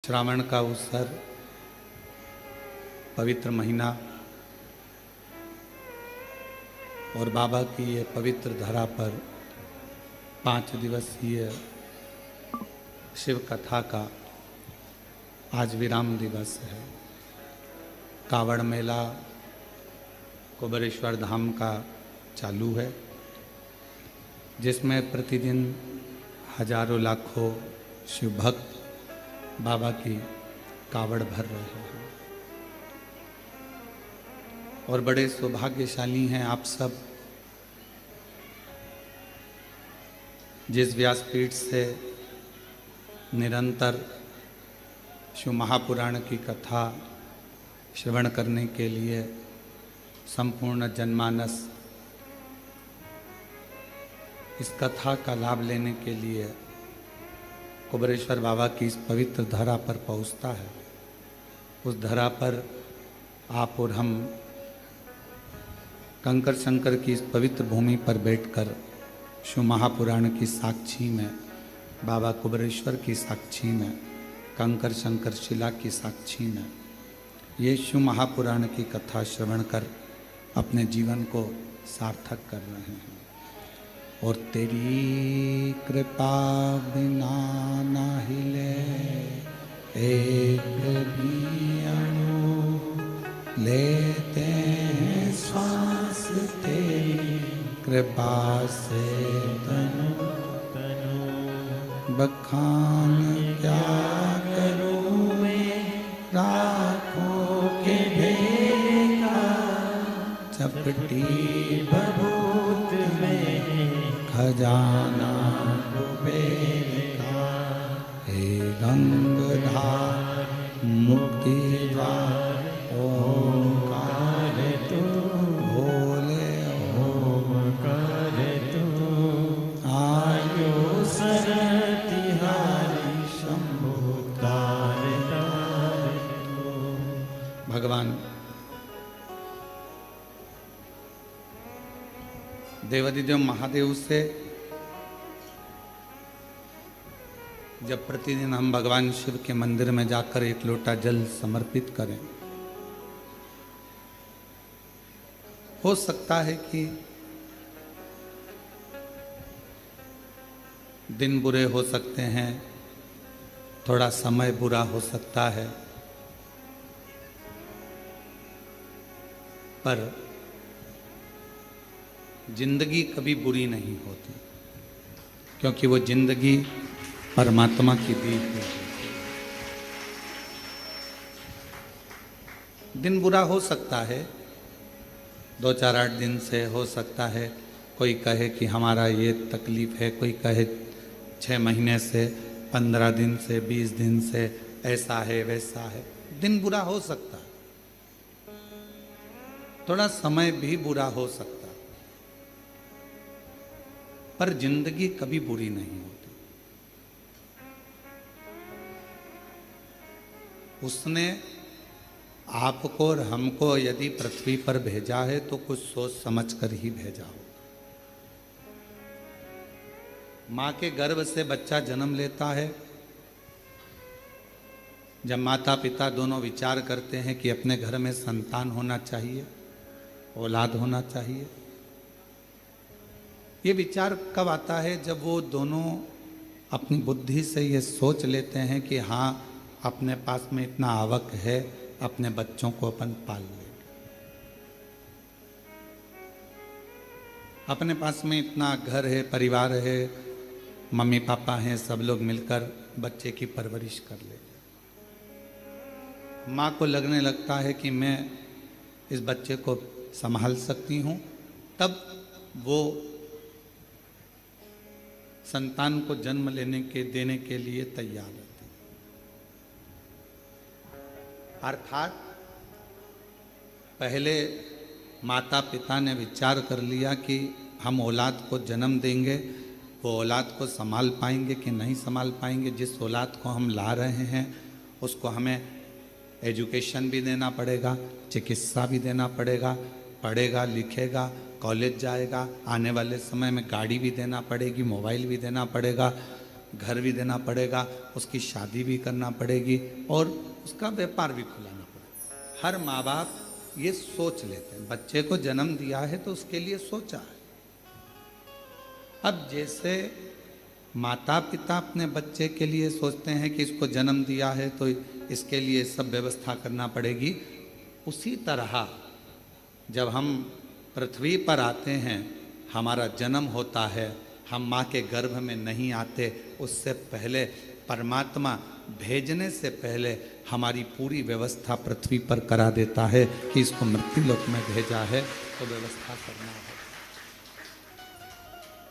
श्रावण का अवसर, पवित्र महीना और बाबा की ये पवित्र धरा पर 5 दिवसीय शिव कथा का आज विराम दिवस है। कावड़ मेला कुबेरेश्वर धाम का चालू है, जिसमें प्रतिदिन हजारों लाखों शिव भक्त बाबा की कावड़ भर रहे हैं। और बड़े सौभाग्यशाली हैं आप सब, जिस व्यासपीठ से निरंतर शिव महापुराण की कथा श्रवण करने के लिए संपूर्ण जनमानस इस कथा का लाभ लेने के लिए कुबेरेश्वर बाबा की इस पवित्र धरा पर पहुंचता है। उस धरा पर आप और हम कंकर शंकर की इस पवित्र भूमि पर बैठकर शिव महापुराण की साक्षी में, बाबा कुबेरेश्वर की साक्षी में, कंकर शंकर शिला की साक्षी में ये शिव महापुराण की कथा श्रवण कर अपने जीवन को सार्थक कर रहे हैं। और तेरी कृपा बिना ना हिले एक भी अणु, लेते हैं श्वास तेरी कृपा से तनु तनु। बखान क्या करूं मैं राखों के भेगा, चपटी बबूत में खजाना कुबेर का। हे गंगाधर मुक्ति द्वार ओंकार तू, भोले ओंकार तू। आयो सरतिहारी शंभु तार तार तू। भगवान देवादिदेव महादेव से जब प्रतिदिन हम भगवान शिव के मंदिर में जाकर एक लोटा जल समर्पित करें, हो सकता है कि दिन बुरे हो सकते हैं, थोड़ा समय बुरा हो सकता है, पर जिंदगी कभी बुरी नहीं होती, क्योंकि वो जिंदगी परमात्मा की दी हुई है। दिन बुरा हो सकता है, 2-4-8 दिन से हो सकता है। कोई कहे कि हमारा ये तकलीफ है, कोई कहे 6 महीने से, 15 दिन से, 20 दिन से, ऐसा है वैसा है। दिन बुरा हो सकता है, थोड़ा समय भी बुरा हो सकता है, पर जिंदगी कभी बुरी नहीं होती। उसने आपको और हमको यदि पृथ्वी पर भेजा है तो कुछ सोच समझ कर ही भेजा हो। मां के गर्भ से बच्चा जन्म लेता है, जब माता पिता दोनों विचार करते हैं कि अपने घर में संतान होना चाहिए, औलाद होना चाहिए। ये विचार कब आता है? जब वो दोनों अपनी बुद्धि से ये सोच लेते हैं कि हाँ, अपने पास में इतना आवक है, अपने बच्चों को अपन पाल लेंगे, अपने पास में इतना घर है, परिवार है, मम्मी पापा हैं, सब लोग मिलकर बच्चे की परवरिश कर लेंगे। माँ को लगने लगता है कि मैं इस बच्चे को संभाल सकती हूँ, तब वो संतान को जन्म देने के लिए तैयार रहती है। अर्थात पहले माता पिता ने विचार कर लिया कि हम औलाद को जन्म देंगे, वो औलाद को संभाल पाएंगे कि नहीं संभाल पाएंगे। जिस औलाद को हम ला रहे हैं उसको हमें एजुकेशन भी देना पड़ेगा, चिकित्सा भी देना पड़ेगा, पढ़ेगा लिखेगा, कॉलेज जाएगा, आने वाले समय में गाड़ी भी देना पड़ेगी, मोबाइल भी देना पड़ेगा, घर भी देना पड़ेगा, उसकी शादी भी करना पड़ेगी और उसका व्यापार भी खुलाना पड़ेगा। हर माँ बाप ये सोच लेते हैं, बच्चे को जन्म दिया है तो उसके लिए सोचा है। अब जैसे माता पिता अपने बच्चे के लिए सोचते हैं कि इसको जन्म दिया है तो इसके लिए सब व्यवस्था करना पड़ेगी, उसी तरह जब हम पृथ्वी पर आते हैं, हमारा जन्म होता है, हम माँ के गर्भ में नहीं आते, उससे पहले परमात्मा भेजने से पहले हमारी पूरी व्यवस्था पृथ्वी पर करा देता है कि इसको मृत्युलोक में भेजा है तो व्यवस्था करना है।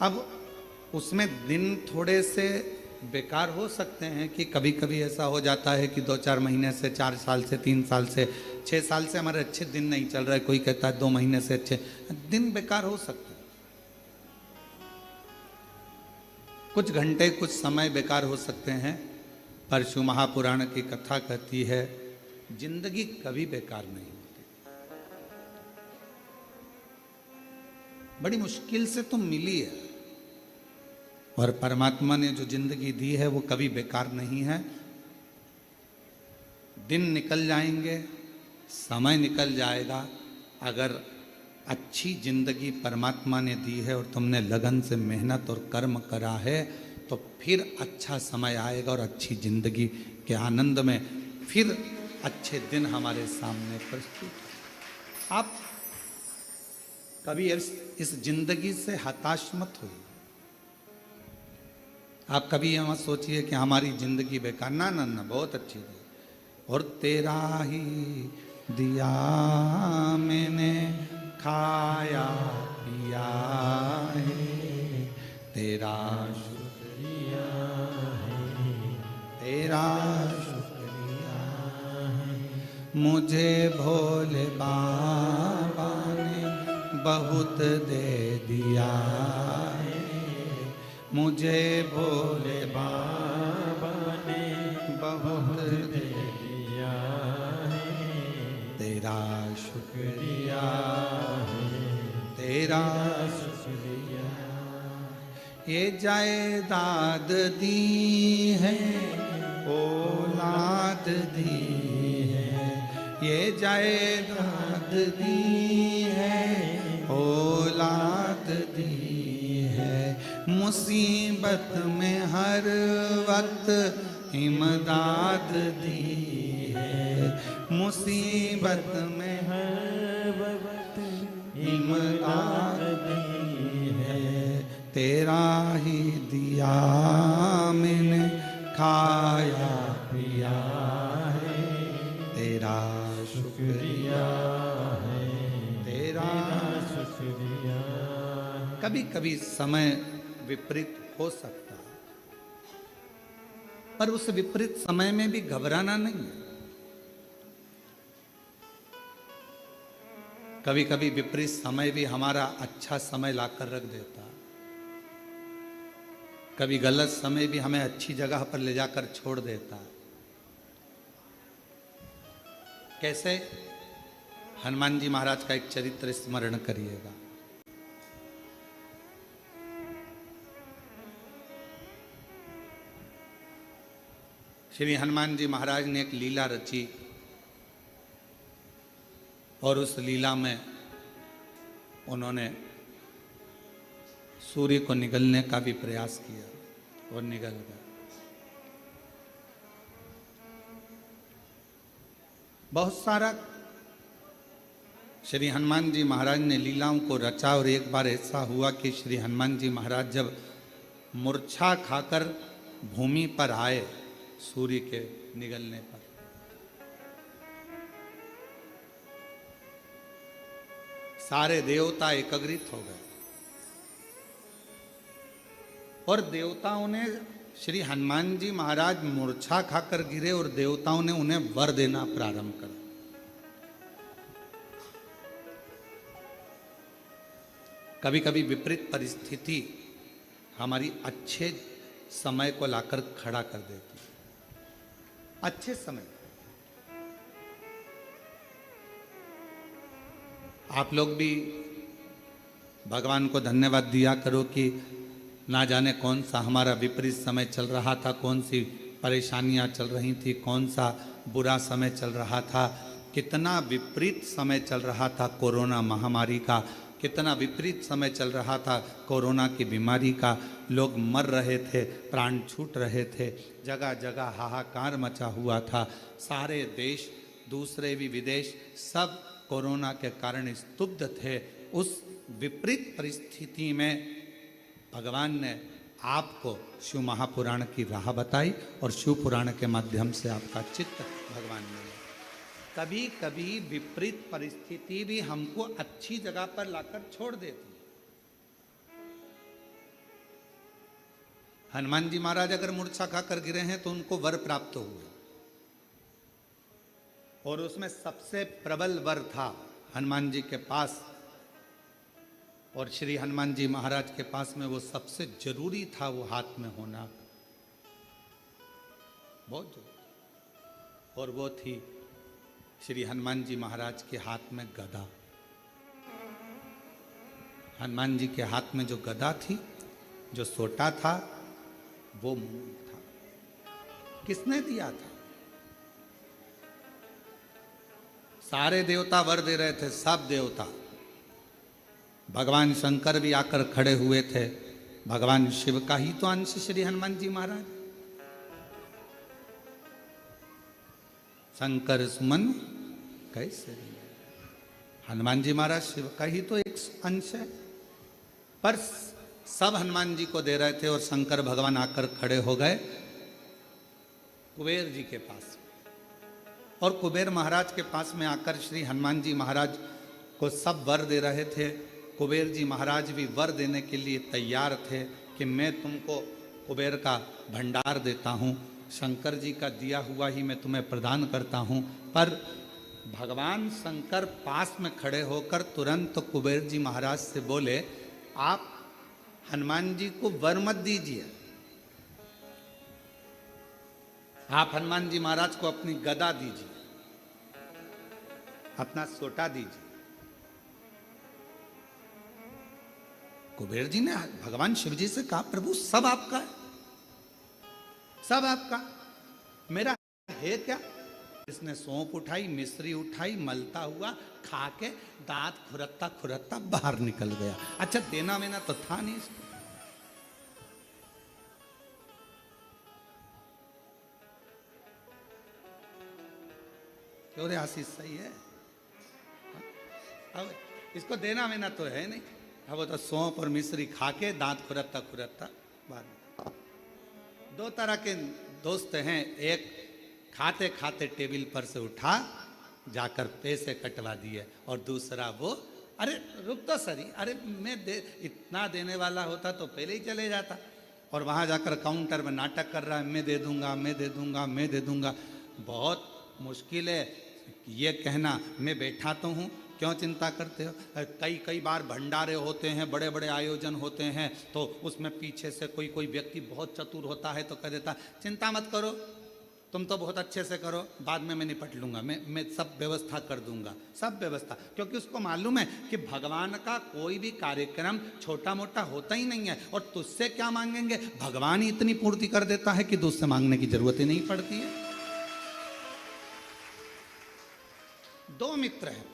अब उसमें दिन थोड़े से बेकार हो सकते हैं कि कभी कभी ऐसा हो जाता है कि 2-4 महीने से, 4 साल से, 3 साल से, 6 साल से हमारे अच्छे दिन नहीं चल रहा है, कोई कहता है 2 महीने से अच्छे दिन बेकार हो सकते हैं, कुछ घंटे कुछ समय बेकार हो सकते हैं। पर शिव महापुराण की कथा कहती है जिंदगी कभी बेकार नहीं होती, बड़ी मुश्किल से तो मिली है और परमात्मा ने जो जिंदगी दी है वो कभी बेकार नहीं है। दिन निकल जाएंगे, समय निकल जाएगा, अगर अच्छी जिंदगी परमात्मा ने दी है और तुमने लगन से मेहनत और कर्म करा है तो फिर अच्छा समय आएगा और अच्छी जिंदगी के आनंद में फिर अच्छे दिन हमारे सामने प्रस्तुत। आप कभी इस जिंदगी से हताश मत होइए, आप कभी ये मत सोचिए कि हमारी जिंदगी बेकार, ना ना ना, बहुत अच्छी थी। और तेरा ही दिया मैंने खाया पिया है, तेरा शुक्रिया है, तेरा शुक्रिया है। मुझे भोले बाबा ने बहुत दे दिया है, मुझे भोले बाबा ने बहुत दे दिया है, तेरा शुक्रिया है, तेरा शुक्रिया। ये जायदाद दी है, औलाद दी है, ये जायदाद दी है, औलाद दी है। मुसीबत में हर वक्त इमदाद दी है, मुसीबत में हर वक्त इमदाद दी है। तेरा ही दिया मैंने खाया पिया है, तेरा शुक्रिया है, तेरा शुक्रिया। कभी कभी समय विपरीत हो सकता है, पर उस विपरीत समय में भी घबराना नहीं है। कभी कभी विपरीत समय भी हमारा अच्छा समय लाकर रख देता, कभी गलत समय भी हमें अच्छी जगह पर ले जाकर छोड़ देता। कैसे? हनुमान जी महाराज का एक चरित्र स्मरण करिएगा। श्री हनुमान जी महाराज ने एक लीला रची और उस लीला में उन्होंने सूर्य को निगलने का भी प्रयास किया और निगल गया। बहुत सारा श्री हनुमान जी महाराज ने लीलाओं को रचा और एक बार ऐसा हुआ कि श्री हनुमान जी महाराज जब मूर्छा खाकर भूमि पर आए सूर्य के निगलने पर, सारे देवता एकत्रित हो गए और देवताओं ने श्री हनुमान जी महाराज मूर्छा खाकर गिरे और देवताओं ने उन्हें वर देना प्रारंभ करा। कभी कभी विपरीत परिस्थिति हमारी अच्छे समय को लाकर खड़ा कर देती है। अच्छे समय आप लोग भी भगवान को धन्यवाद दिया करो कि ना जाने कौन सा हमारा विपरीत समय चल रहा था, कौन सी परेशानियां चल रही थी, कौन सा बुरा समय चल रहा था, कितना विपरीत समय चल रहा था कोरोना महामारी का, कितना विपरीत समय चल रहा था कोरोना की बीमारी का। लोग मर रहे थे, प्राण छूट रहे थे, जगह जगह हाहाकार मचा हुआ था। सारे देश, दूसरे भी विदेश, सब कोरोना के कारण स्तब्ध थे। उस विपरीत परिस्थिति में भगवान ने आपको शिव महापुराण की राह बताई और शिव पुराण के माध्यम से आपका चित्त भगवान ने। कभी कभी विपरीत परिस्थिति भी हमको अच्छी जगह पर लाकर छोड़ देती है। हनुमान जी महाराज अगर मूर्छा खाकर गिरे हैं तो उनको वर प्राप्त हुए, और उसमें सबसे प्रबल वर था हनुमान जी के पास, और श्री हनुमान जी महाराज के पास में वो सबसे जरूरी था, वो हाथ में होना बहुत जरूरी। और वो थी श्री हनुमान जी महाराज के हाथ में गदा। हनुमान जी के हाथ में जो गदा थी, जो सोटा था, वो मूल था। किसने दिया था? सारे देवता वर दे रहे थे, सब देवता। भगवान शंकर भी आकर खड़े हुए थे। भगवान शिव का ही तो अंश श्री हनुमान जी महाराज। शंकर सुमन कैसे? हनुमान जी महाराज शिव का ही तो एक अंश है। पर सब हनुमान जी को दे रहे थे और शंकर भगवान आकर खड़े हो गए कुबेर जी के पास, और कुबेर महाराज के पास में आकर श्री हनुमान जी महाराज को सब वर दे रहे थे। कुबेर जी महाराज भी वर देने के लिए तैयार थे कि मैं तुमको कुबेर का भंडार देता हूँ, शंकर जी का दिया हुआ ही मैं तुम्हें प्रदान करता हूँ। पर भगवान शंकर पास में खड़े होकर तुरंत कुबेर जी महाराज से बोले, आप हनुमान जी को वर मत दीजिए, आप हनुमान जी महाराज को अपनी गदा दीजिए, अपना सोटा दीजिए। कुबेर जी ने भगवान शिव जी से कहा, प्रभु सब आपका है, सब आपका, मेरा है क्या? इसने सौंफ उठाई, मिश्री उठाई, मलता हुआ खा के दांत खुरकता खुरकता बाहर निकल गया। अच्छा, देना वेना तो था नहीं इसको। क्यों रे आशीष, सही है? अब इसको देना वेना तो है नहीं। अब वो तो सौंफ और मिश्री खा के दांत खुरकता खुरकता बाहर। दो तरह के दोस्त हैं, एक खाते खाते टेबल पर से उठा जाकर पैसे कटवा दिए, और दूसरा वो, अरे रुक तो सरी, अरे मैं इतना देने वाला होता तो पहले ही चले जाता, और वहाँ जाकर काउंटर में नाटक कर रहा है, मैं दे दूंगा, मैं दे दूंगा, मैं दे दूंगा। बहुत मुश्किल है ये कहना, मैं बैठा तो हूँ, क्यों चिंता करते हो? कई बार भंडारे होते हैं, बड़े बड़े आयोजन होते हैं, तो उसमें पीछे से कोई व्यक्ति बहुत चतुर होता है तो कह देता, चिंता मत करो, तुम तो बहुत अच्छे से करो, बाद में मैं निपट लूंगा, मैं सब व्यवस्था कर दूंगा, सब व्यवस्था। क्योंकि उसको मालूम है कि भगवान का कोई भी कार्यक्रम छोटा मोटा होता ही नहीं है, और तुझसे क्या मांगेंगे, भगवान ही इतनी पूर्ति कर देता है कि तुझसे मांगने की जरूरत ही नहीं पड़ती है। दो मित्र हैं,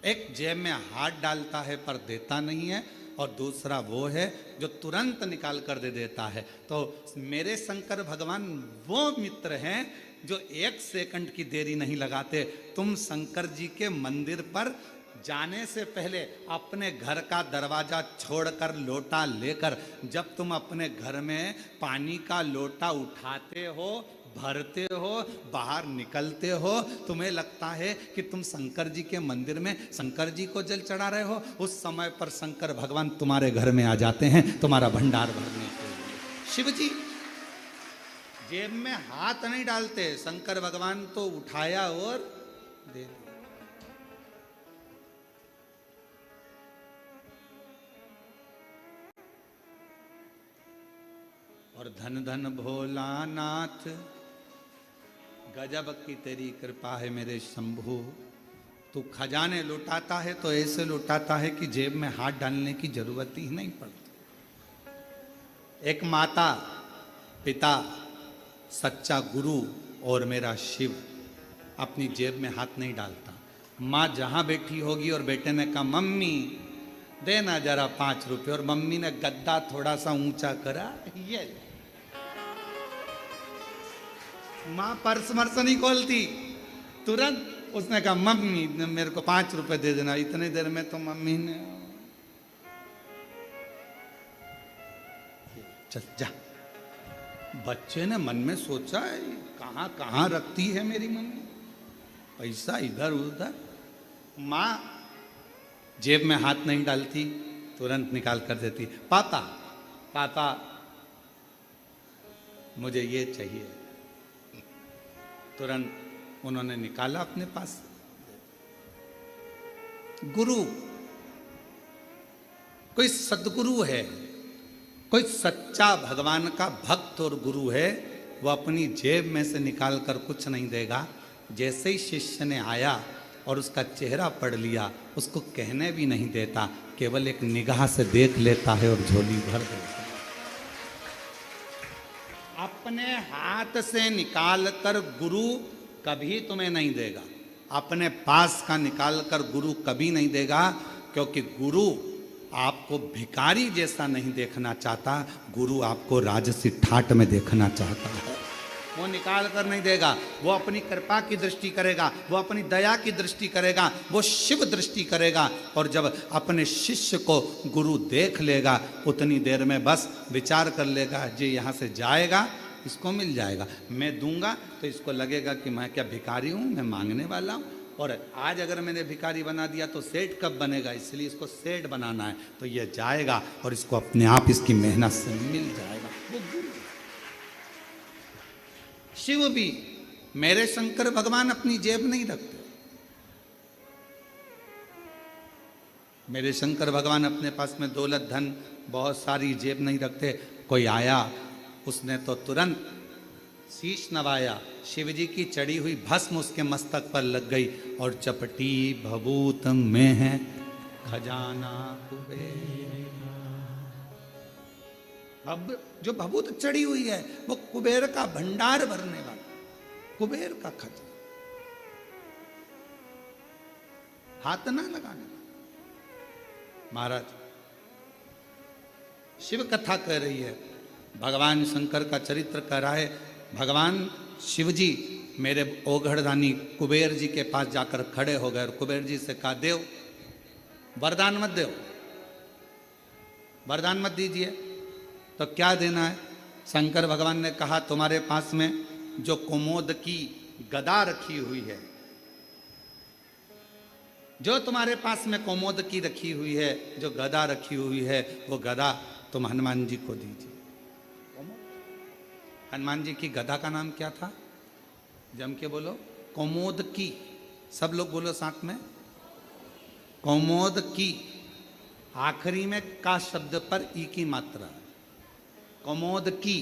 एक जेब में हाथ डालता है पर देता नहीं है, और दूसरा वो है जो तुरंत निकाल कर दे देता है। तो मेरे शंकर भगवान वो मित्र हैं जो एक सेकंड की देरी नहीं लगाते। तुम शंकर जी के मंदिर पर जाने से पहले अपने घर का दरवाजा छोड़कर लोटा लेकर, जब तुम अपने घर में पानी का लोटा उठाते हो, भरते हो, बाहर निकलते हो, तुम्हें लगता है कि तुम शंकर जी के मंदिर में शंकर जी को जल चढ़ा रहे हो, उस समय पर शंकर भगवान तुम्हारे घर में आ जाते हैं तुम्हारा भंडार भरने के लिए। शिव जी जेब में हाथ नहीं डालते, शंकर भगवान तो उठाया और दे दिया। और धन धन भोलानाथ, गजब की तेरी कृपा है मेरे शंभू। तू खजाने लुटाता है तो ऐसे लुटाता है कि जेब में हाथ डालने की जरूरत ही नहीं पड़ती। एक माता, पिता, सच्चा गुरु और मेरा शिव अपनी जेब में हाथ नहीं डालता। माँ जहाँ बैठी होगी और बेटे ने कहा मम्मी देना जरा 5 रुपए, और मम्मी ने गद्दा थोड़ा सा ऊंचा करा, ये माँ पर्स मर्स नहीं खोलती, तुरंत उसने कहा मम्मी मेरे को 5 रुपए दे देना। इतनी देर में तो मम्मी ने चल जा। बच्चे ने मन में सोचा है कहाँ कहाँ रखती है मेरी मम्मी पैसा, इधर उधर। माँ जेब में हाथ नहीं डालती, तुरंत निकाल कर देती। पापा पापा मुझे ये चाहिए। तुरंत उन्होंने निकाला अपने पास। गुरु, कोई सदगुरु है, कोई सच्चा भगवान का भक्त और गुरु है, वो अपनी जेब में से निकाल कर कुछ नहीं देगा। जैसे ही शिष्य ने आया और उसका चेहरा पढ़ लिया, उसको कहने भी नहीं देता, केवल एक निगाह से देख लेता है और झोली भर देता है। अपने हाथ से निकाल कर गुरु कभी तुम्हें नहीं देगा, अपने पास का निकाल कर गुरु कभी नहीं देगा, क्योंकि गुरु आपको भिखारी जैसा नहीं देखना चाहता, गुरु आपको राजसी ठाट में देखना चाहता है। वो निकाल कर नहीं देगा, वो अपनी कृपा की दृष्टि करेगा, वो अपनी दया की दृष्टि करेगा, वो शिव दृष्टि करेगा। और जब अपने शिष्य को गुरु देख लेगा, उतनी देर में बस विचार कर लेगा, जी यहाँ से जाएगा इसको मिल जाएगा, मैं दूंगा तो इसको लगेगा कि मैं क्या भिखारी हूँ, मैं मांगने वाला हूँ। और आज अगर मैंने भिखारी बना दिया तो सेठ कब बनेगा, इसलिए इसको सेठ बनाना है, तो ये जाएगा और इसको अपने आप इसकी मेहनत से मिल जाएगा। वो गुरु। शिव भी, मेरे शंकर भगवान अपनी जेब नहीं रखते। मेरे शंकर भगवान अपने पास में दौलत धन बहुत सारी जेब नहीं रखते। कोई आया, उसने तो तुरंत शीश नवाया, शिव जी की चढ़ी हुई भस्म उसके मस्तक पर लग गई, और चपटी भभूत में है खजाना कुबेर। अब जो भभूत चढ़ी हुई है वो कुबेर का भंडार भरने वाला, कुबेर का खजाना, हाथ ना लगाने वाला। महाराज शिव कथा कह रही है, भगवान शंकर का चरित्र कह रहा है। भगवान शिव जी मेरे ओघड़दानी कुबेर जी के पास जाकर खड़े हो गए और कुबेर जी से कहा, देव वरदान मत दो, वरदान मत दीजिए। तो क्या देना है? शंकर भगवान ने कहा, तुम्हारे पास में जो कुमोद की गदा रखी हुई है, जो तुम्हारे पास में कुमोद की रखी हुई है, जो गदा रखी हुई है, वो गदा तुम हनुमान जी को दीजिए। हनुमान जी की गदा का नाम क्या था? जम के बोलो, कौमोद की। सब लोग बोलो साथ में, कौमोद की। आखिरी में का शब्द पर ई की मात्रा, कौमोद की।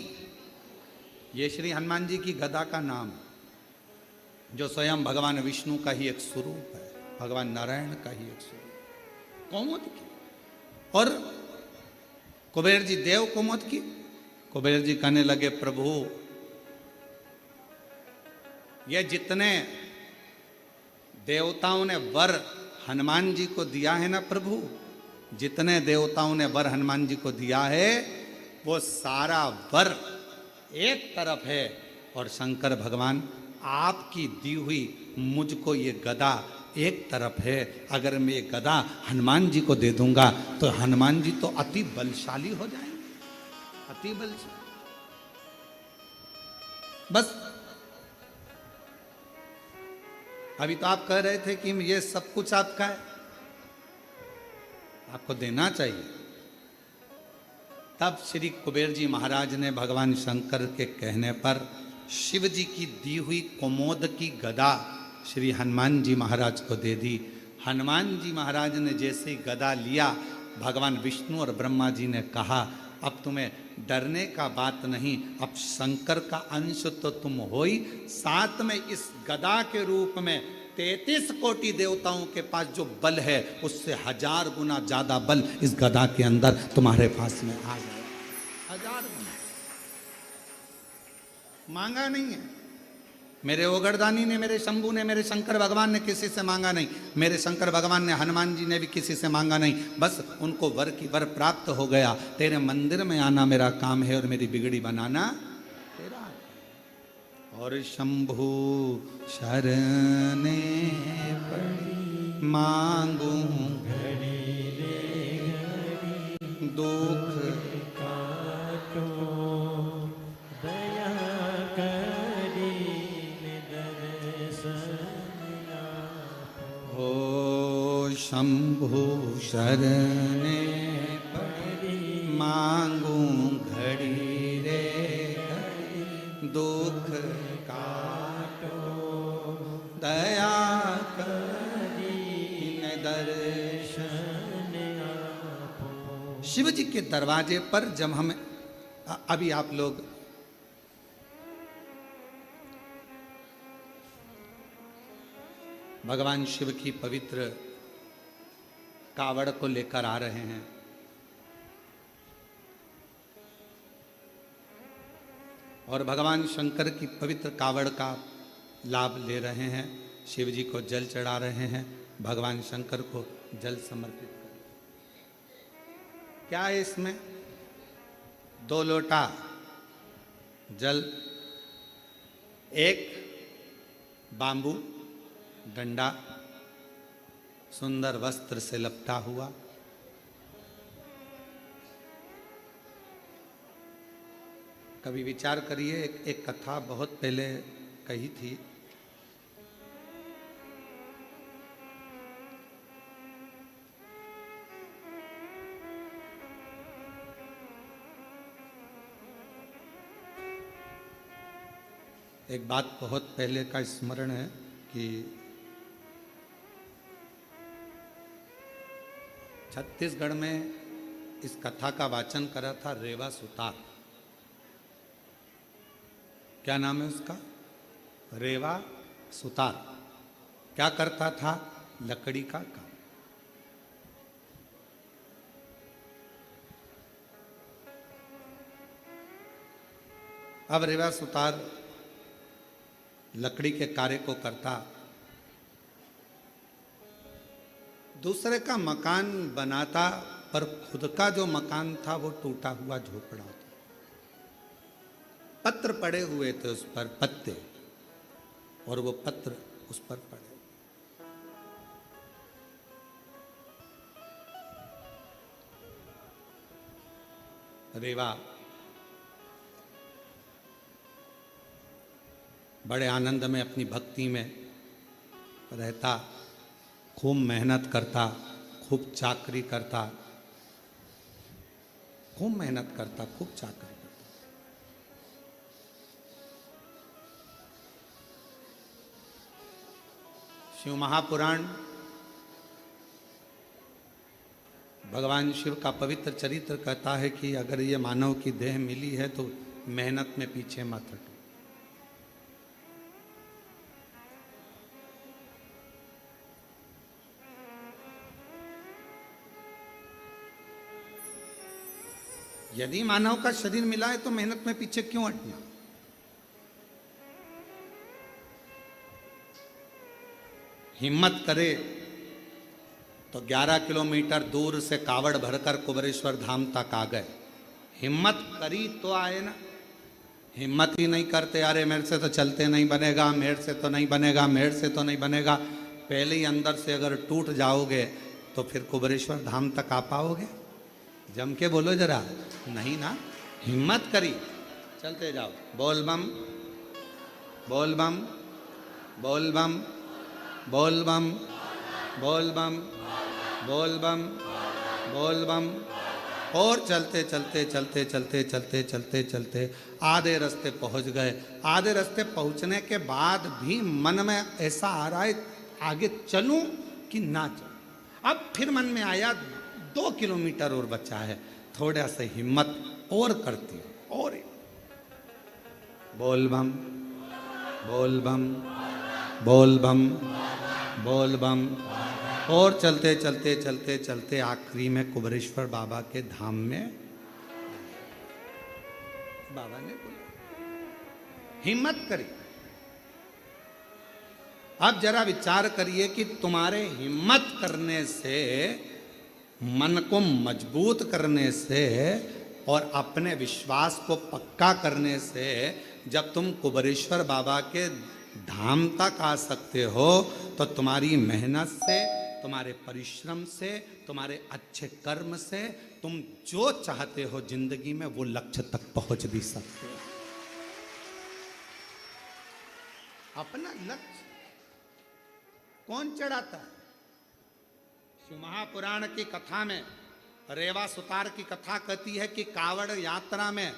ये श्री हनुमान जी की गदा का नाम, जो स्वयं भगवान विष्णु का ही एक स्वरूप है, भगवान नारायण का ही एक स्वरूप, कौमोद की। और कुबेर जी देव कौमोद की। कुबेर जी कहने लगे, प्रभु ये जितने देवताओं ने वर हनुमान जी को दिया है ना प्रभु, जितने देवताओं ने वर हनुमान जी को दिया है, वो सारा वर एक तरफ है, और शंकर भगवान आपकी दी हुई मुझको ये गदा एक तरफ है। अगर मैं ये गदा हनुमान जी को दे दूंगा तो हनुमान जी तो अति बलशाली हो जाएंगे, अति बलशाली। बस अभी तो आप कह रहे थे कि ये सब कुछ आपका है, आपको देना चाहिए। तब श्री कुबेर जी महाराज ने भगवान शंकर के कहने पर शिव जी की दी हुई कुमोद की गदा श्री हनुमान जी महाराज को दे दी। हनुमान जी महाराज ने जैसे गदा लिया, भगवान विष्णु और ब्रह्मा जी ने कहा, अब तुम्हें डरने का बात नहीं, अब शंकर का अंश तो तुम हो ही, साथ में इस गदा के रूप में 33 कोटि देवताओं के पास जो बल है, उससे 1000 गुना ज्यादा बल इस गदा के अंदर तुम्हारे पास में आ गया। हजार बनाए, मांगा नहीं है। मेरे ओगरदानी ने, मेरे शंभू ने, मेरे शंकर भगवान ने किसी से मांगा नहीं। मेरे शंकर भगवान ने, हनुमान जी ने भी किसी से मांगा नहीं। बस उनको वर की वर प्राप्त हो गया। तेरे मंदिर में आना मेरा काम है और मेरी बिगड़ी बनाना तेरा। और शंभू शरणे पड़ी मांगू दुख काटो दया करी दर्शन हो। शंभु शरणे पड़ी मांगू घड़ी रे घड़ी दुख काटो दया करी दर्शन। शिव जी के दरवाजे पर जब हम अभी आप लोग भगवान शिव की पवित्र कावड़ को लेकर आ रहे हैं और भगवान शंकर की पवित्र कावड़ का लाभ ले रहे हैं। शिव जी को जल चढ़ा रहे हैं, भगवान शंकर को जल समर्पित कर। क्या है इसमें? 2 लोटा जल, एक बांबू डंडा सुंदर वस्त्र से लपटा हुआ, कभी विचार करिए। एक कथा बहुत पहले कही थी। एक बात बहुत पहले का स्मरण है कि छत्तीसगढ़ में इस कथा का वाचन करा था रेवा सुतार। क्या नाम है उसका? रेवा सुतार। क्या करता था? लकड़ी का काम। अब रेवा सुतार लकड़ी के कार्य को करता, दूसरे का मकान बनाता, पर खुद का जो मकान था वो टूटा हुआ झोपड़ा था। पत्र पड़े हुए थे उस पर, पत्ते, और वो पत्र उस पर पड़े। रेवा बड़े आनंद में अपनी भक्ति में रहता, खूब मेहनत करता, खूब चाकरी करता, खूब मेहनत करता, खूब चाकरी करता। शिव महापुराण भगवान शिव का पवित्र चरित्र कहता है कि अगर ये मानव की देह मिली है तो मेहनत में पीछे मत हटो। यदि मानव का शरीर मिला है तो मेहनत में पीछे क्यों हटना? हिम्मत करे तो 11 किलोमीटर दूर से कावड़ भरकर कुबरेश्वर धाम तक आ गए। हिम्मत करी तो आए ना। हिम्मत ही नहीं करते, अरे मेरे से तो चलते नहीं बनेगा, मेरे से तो नहीं बनेगा, मेरे से तो नहीं बनेगा। पहले ही अंदर से अगर टूट जाओगे तो फिर कुबरेश्वर धाम तक आ पाओगे? जम के बोलो जरा, नहीं ना। हिम्मत करी, चलते जाओ। बोल बम, बोल बम, बोल बम, बोल बम, बोल बम, बोल बम, बोल बम। और चलते चलते चलते चलते चलते चलते चलते आधे रास्ते पहुंच गए। आधे रास्ते पहुंचने के बाद भी मन में ऐसा आ रहा है आगे चलूं कि ना चलूं। अब फिर मन में आया 2 किलोमीटर और बचा है, थोड़ा सा हिम्मत और करती हूं। और बोल बम, बोल बम, बोल बम, बोल बम। और चलते चलते चलते चलते आखिरी में कुबरेश्वर बाबा के धाम में। बाबा ने बोला, हिम्मत करी। अब जरा विचार करिए कि तुम्हारे हिम्मत करने से, मन को मजबूत करने से और अपने विश्वास को पक्का करने से जब तुम कुबेरेश्वर बाबा के धाम तक आ सकते हो, तो तुम्हारी मेहनत से, तुम्हारे परिश्रम से, तुम्हारे अच्छे कर्म से तुम जो चाहते हो जिंदगी में वो लक्ष्य तक पहुंच भी सकते हो। अपना लक्ष्य कौन चढ़ाता है? शिव महापुराण की कथा में रेवा सुतार की कथा कहती है कि कावड़ यात्रा में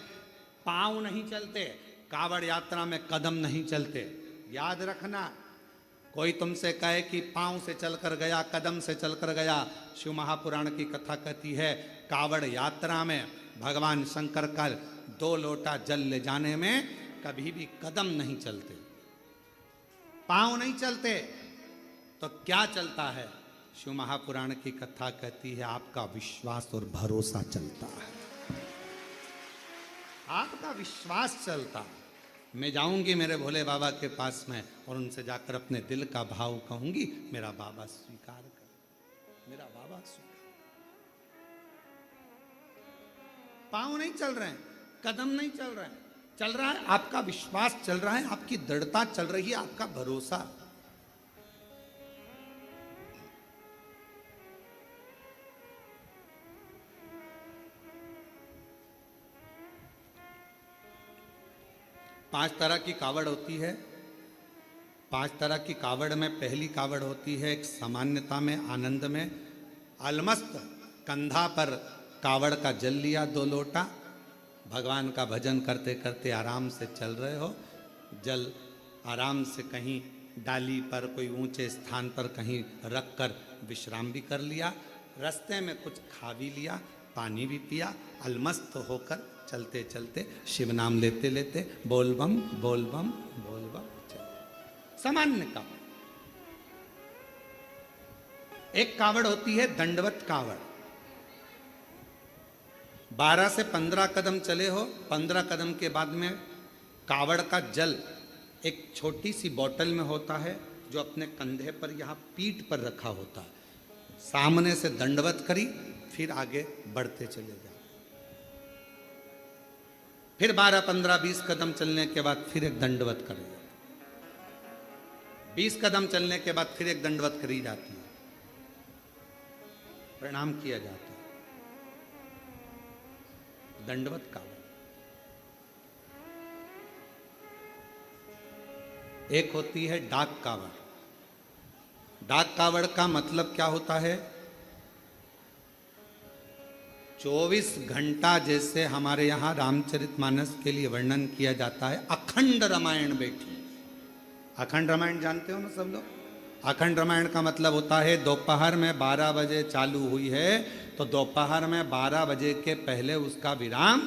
पांव नहीं चलते, कावड़ यात्रा में कदम नहीं चलते। याद रखना, कोई तुमसे कहे कि पांव से चलकर गया, कदम से चलकर गया, शिव महापुराण की कथा कहती है कावड़ यात्रा में भगवान शंकर का 2 लोटा जल ले जाने में कभी भी कदम नहीं चलते, पांव नहीं चलते। तो क्या चलता है? शिव महापुराण की कथा कहती है आपका विश्वास और भरोसा चलता है, आपका विश्वास चलता है। मैं जाऊंगी मेरे भोले बाबा के पास में और उनसे जाकर अपने दिल का भाव कहूंगी, मेरा बाबा स्वीकार कर, मेरा बाबा स्वीकार। पांव नहीं चल रहे हैं, कदम नहीं चल रहे हैं, चल रहा है आपका विश्वास, चल रहा है आपकी दृढ़ता, चल रही है आपका भरोसा। पांच तरह की कावड़ होती है। 5 तरह की कावड़ में पहली कावड़ होती है एक सामान्यता में, आनंद में, अलमस्त, कंधा पर कावड़ का जल लिया 2 लोटा, भगवान का भजन करते करते आराम से चल रहे हो, जल आराम से कहीं डाली पर, कोई ऊंचे स्थान पर कहीं रख कर विश्राम भी कर लिया, रास्ते में कुछ खा भी लिया, पानी भी पिया, अलमस्त होकर चलते चलते शिव नाम लेते लेते बोल बम बोल बम बोल बम चल। सामान्य कावड़। एक कावड़ होती है दंडवत कावड़। 12 से 15 कदम चले हो, 15 कदम के बाद में कावड़ का जल एक छोटी सी बोतल में होता है जो अपने कंधे पर, यहाँ पीठ पर रखा होता है। सामने से दंडवत करी, फिर आगे बढ़ते चले जाओ। फिर 12, 15, 20 कदम चलने के बाद फिर एक दंडवत करी जाती, 20 कदम चलने के बाद फिर एक दंडवत करी जाती है, प्रणाम किया जाता है। दंडवत कावड़। एक होती है डाक कावड़। डाक कावड़ का मतलब क्या होता है? 24 घंटा जैसे हमारे यहाँ रामचरितमानस के लिए वर्णन किया जाता है, अखंड रामायण बैठी। अखंड रामायण जानते हो ना सब लोग? अखंड रामायण का मतलब होता है दोपहर में 12 बजे चालू हुई है तो दोपहर में 12 बजे के पहले उसका विराम,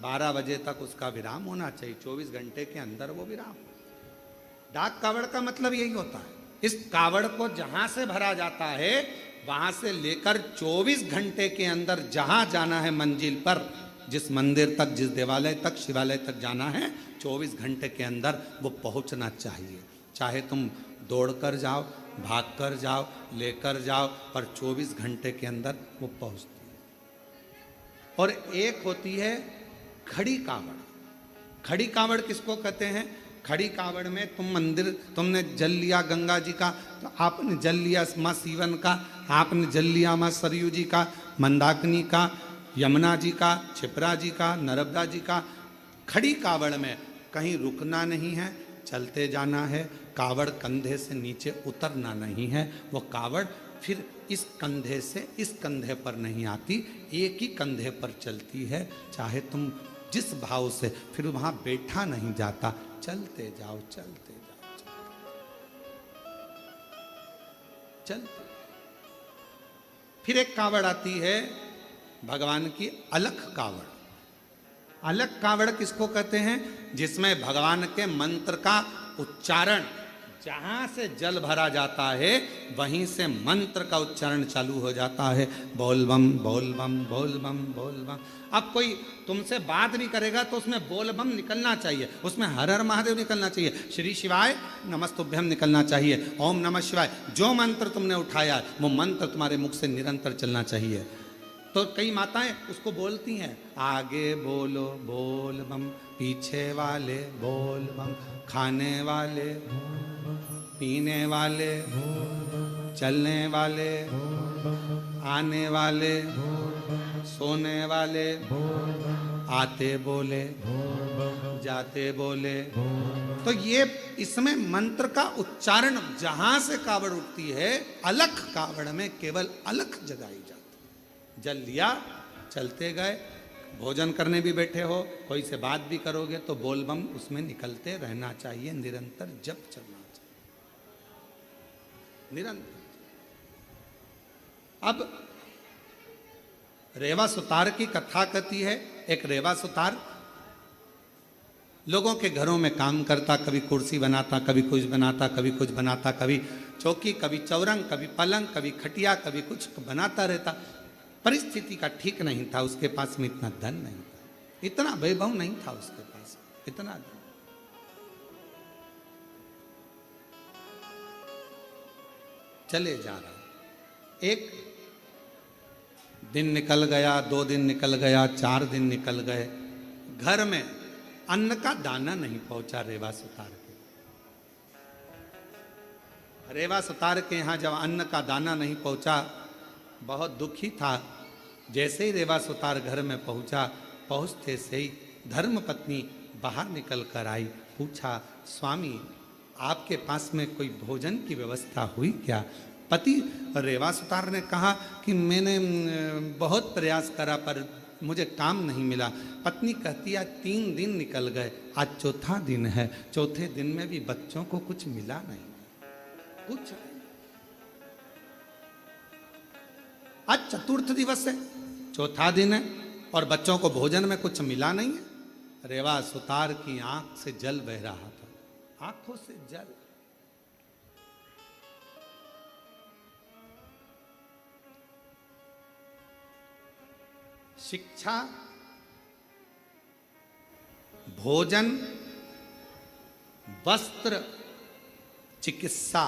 12 बजे तक उसका विराम होना चाहिए, 24 घंटे के अंदर वो विराम। डाक कावड़ का मतलब यही होता है। इस कावड़ को जहां से भरा जाता है वहां से लेकर 24 घंटे के अंदर जहां जाना है मंजिल पर, जिस मंदिर तक, जिस देवालय तक, शिवालय तक जाना है, 24 घंटे के अंदर वो पहुंचना चाहिए। चाहे तुम दौड़कर जाओ, भागकर जाओ, लेकर जाओ, पर 24 घंटे के अंदर वो पहुंचती है। और एक होती है खड़ी कावड़। खड़ी कावड़ किसको कहते हैं? खड़ी कावड़ में तुम मंदिर, तुमने जल लिया गंगा जी का, तो आपने जल लिया माँ सीवन का, आपने जल लिया माँ सरयू जी का, मंदाकिनी का, यमुना जी का, क्षिप्रा जी का, नर्मदा जी का। खड़ी कावड़ में कहीं रुकना नहीं है, चलते जाना है। कावड़ कंधे से नीचे उतरना नहीं है। वो कावड़ फिर इस कंधे से इस कंधे पर नहीं आती, एक ही कंधे पर चलती है। चाहे तुम जिस भाव से, फिर वहां बैठा नहीं जाता, चलते जाओ, चलते जाओ, चलते। फिर एक कावड़ आती है भगवान की अलख कावड़। अलख कावड़ किसको कहते हैं? जिसमें भगवान के मंत्र का उच्चारण जहां से जल भरा जाता है वहीं से मंत्र का उच्चारण चालू हो जाता है, बोल बम बोल बम बोल बम बोल बम। अब कोई तुमसे बात नहीं करेगा तो उसमें बोल बम निकलना चाहिए, उसमें हर हर महादेव निकलना चाहिए, श्री शिवाय नमस्तुभ्यम निकलना चाहिए, ओम नमः शिवाय। जो मंत्र तुमने उठाया वो मंत्र तुम्हारे मुख से निरंतर चलना चाहिए। तो कई माताएं उसको बोलती हैं, आगे बोलो बोल बम, पीछे वाले बोल बम, खाने वाले, पीने वाले, चलने वाले, आने वाले, सोने वाले, आते बोले, जाते बोले। तो ये इसमें मंत्र का उच्चारण जहां से कावड़ उठती है, अलख कावड़ में केवल अलख जगाई जाती। जल लिया, चलते गए, भोजन करने भी बैठे हो, कोई से बात भी करोगे तो बोल बम उसमें निकलते रहना चाहिए, निरंतर जप चलना चाहिए, निरंतर। अब रेवा सुतार की कथा कहती है। एक रेवा सुतार लोगों के घरों में काम करता, कभी कुर्सी बनाता, कभी कुछ बनाता, कभी कुछ बनाता, कभी चौकी, कभी चौरंग, कभी पलंग, कभी खटिया, कभी कुछ बनाता रहता। परिस्थिति का ठीक नहीं था, उसके पास में इतना धन नहीं था, इतना वैभव नहीं था उसके पास, इतना धन। चले जा रहा, एक दिन निकल गया, 2 दिन निकल गया, 4 दिन निकल गए, घर में अन्न का दाना नहीं पहुंचा रेवा सुतार के। रेवा सुतार के यहां जब अन्न का दाना नहीं पहुंचा, बहुत दुखी था। जैसे ही रेवा सुतार घर में पहुंचा, पहुंचते से ही धर्म पत्नी बाहर निकल कर आई, पूछा, स्वामी आपके पास में कोई भोजन की व्यवस्था हुई क्या? पति रेवा सुतार ने कहा कि मैंने बहुत प्रयास करा पर मुझे काम नहीं मिला। पत्नी कहती है 3 दिन निकल गए, आज चौथा दिन है, चौथे दिन में भी बच्चों को कुछ मिला नहीं, कुछ। आज चतुर्थ दिवस है, चौथा दिन है और बच्चों को भोजन में कुछ मिला नहीं है। रेवा सुतार की आंख से जल बह रहा था, आंखों से जल। शिक्षा, भोजन, वस्त्र, चिकित्सा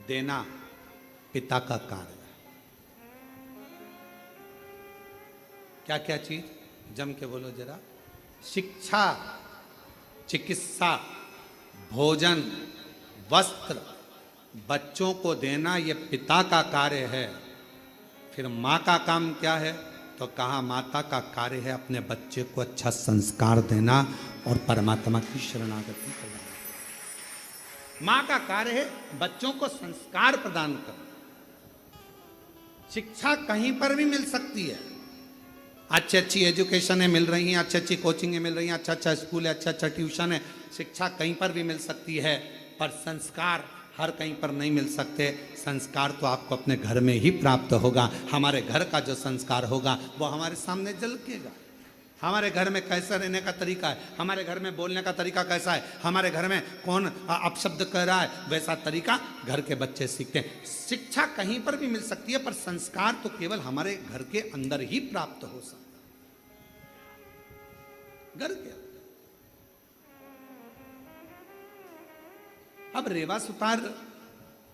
देना पिता का कार्य है। क्या क्या चीज, जम के बोलो जरा। शिक्षा, चिकित्सा, भोजन, वस्त्र, बच्चों को देना ये पिता का कार्य है। फिर माँ का काम क्या है? तो कहा माता का कार्य है अपने बच्चे को अच्छा संस्कार देना और परमात्मा की शरणागति करना। माँ का कार्य है बच्चों को संस्कार प्रदान करना। शिक्षा कहीं पर भी मिल सकती है, अच्छी अच्छी एजुकेशन है मिल रही हैं, अच्छी अच्छी कोचिंगें मिल रही हैं, अच्छा अच्छा स्कूल है, अच्छा अच्छा ट्यूशन है, शिक्षा कहीं पर भी मिल सकती है, पर संस्कार हर कहीं पर नहीं मिल सकते। संस्कार तो आपको अपने घर में ही प्राप्त होगा। हमारे घर का जो संस्कार होगा वो हमारे सामने झलकेगा। हमारे घर में कैसा रहने का तरीका है, हमारे घर में बोलने का तरीका कैसा है, हमारे घर में कौन अपशब्द कह रहा है, वैसा तरीका घर के बच्चे सीखते हैं। शिक्षा कहीं पर भी मिल सकती है, पर संस्कार तो केवल हमारे घर के अंदर ही प्राप्त हो सकता है, घर के। अब रेवा सुतार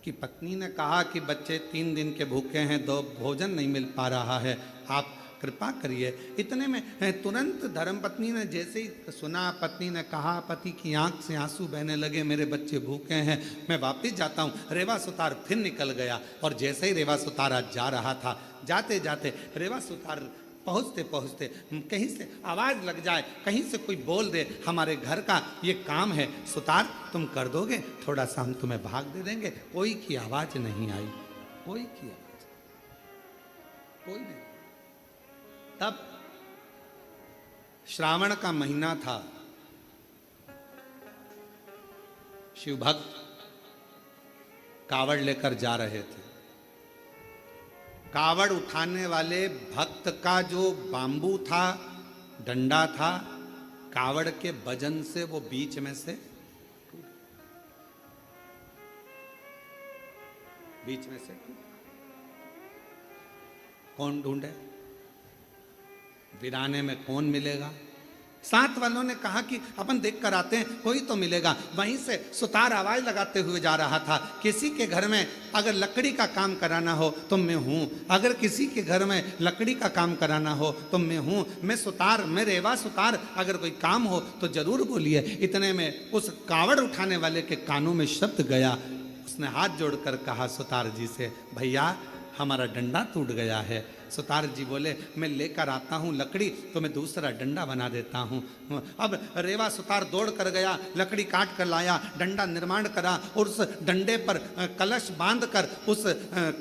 की पत्नी ने कहा कि बच्चे 3 दिन के भूखे हैं, 2 भोजन नहीं मिल पा रहा है, आप कृपा करिए। इतने में तुरंत धर्मपत्नी ने जैसे ही सुना, पत्नी ने कहा, पति की आंख से आंसू बहने लगे, मेरे बच्चे भूखे हैं, मैं वापस जाता हूँ। रेवा सुतार फिर निकल गया और जैसे ही रेवा सुतार आज जा रहा था, जाते जाते रेवा सुतार पहुँचते पहुँचते कहीं से आवाज़ लग जाए, कहीं से कोई बोल दे, हमारे घर का ये काम है सुतार तुम कर दोगे, थोड़ा सा हम तुम्हें भाग दे देंगे। कोई की आवाज़ नहीं आई, कोई की आवाज़, कोई नहीं। तब श्रावण का महीना था, शिव भक्त कावड़ लेकर जा रहे थे। कावड़ उठाने वाले भक्त का जो बांबू था, डंडा था, कावड़ के वजन से वो बीच में से बीच में से टूट। कौन ढूंढे? वीराने में कौन मिलेगा? साथ वालों ने कहा कि अपन देख कर आते हैं, कोई तो मिलेगा। वहीं से सुतार आवाज लगाते हुए जा रहा था, किसी के घर में अगर लकड़ी का काम कराना हो तो मैं हूँ, अगर किसी के घर में लकड़ी का काम कराना हो तो मैं हूँ, मैं सुतार, मैं रेवा सुतार, अगर कोई काम हो तो जरूर बोलिए। इतने में उस कावड़ उठाने वाले के कानों में शब्द गया। उसने हाथ जोड़कर कहा सुतार जी से, भैया हमारा डंडा टूट गया है। सुतार जी बोले, मैं लेकर आता हूँ लकड़ी तो मैं दूसरा डंडा बना देता हूँ। अब रेवा सुतार दौड़ कर गया, लकड़ी काट कर लाया, डंडा निर्माण करा और उस डंडे पर कलश बांध कर उस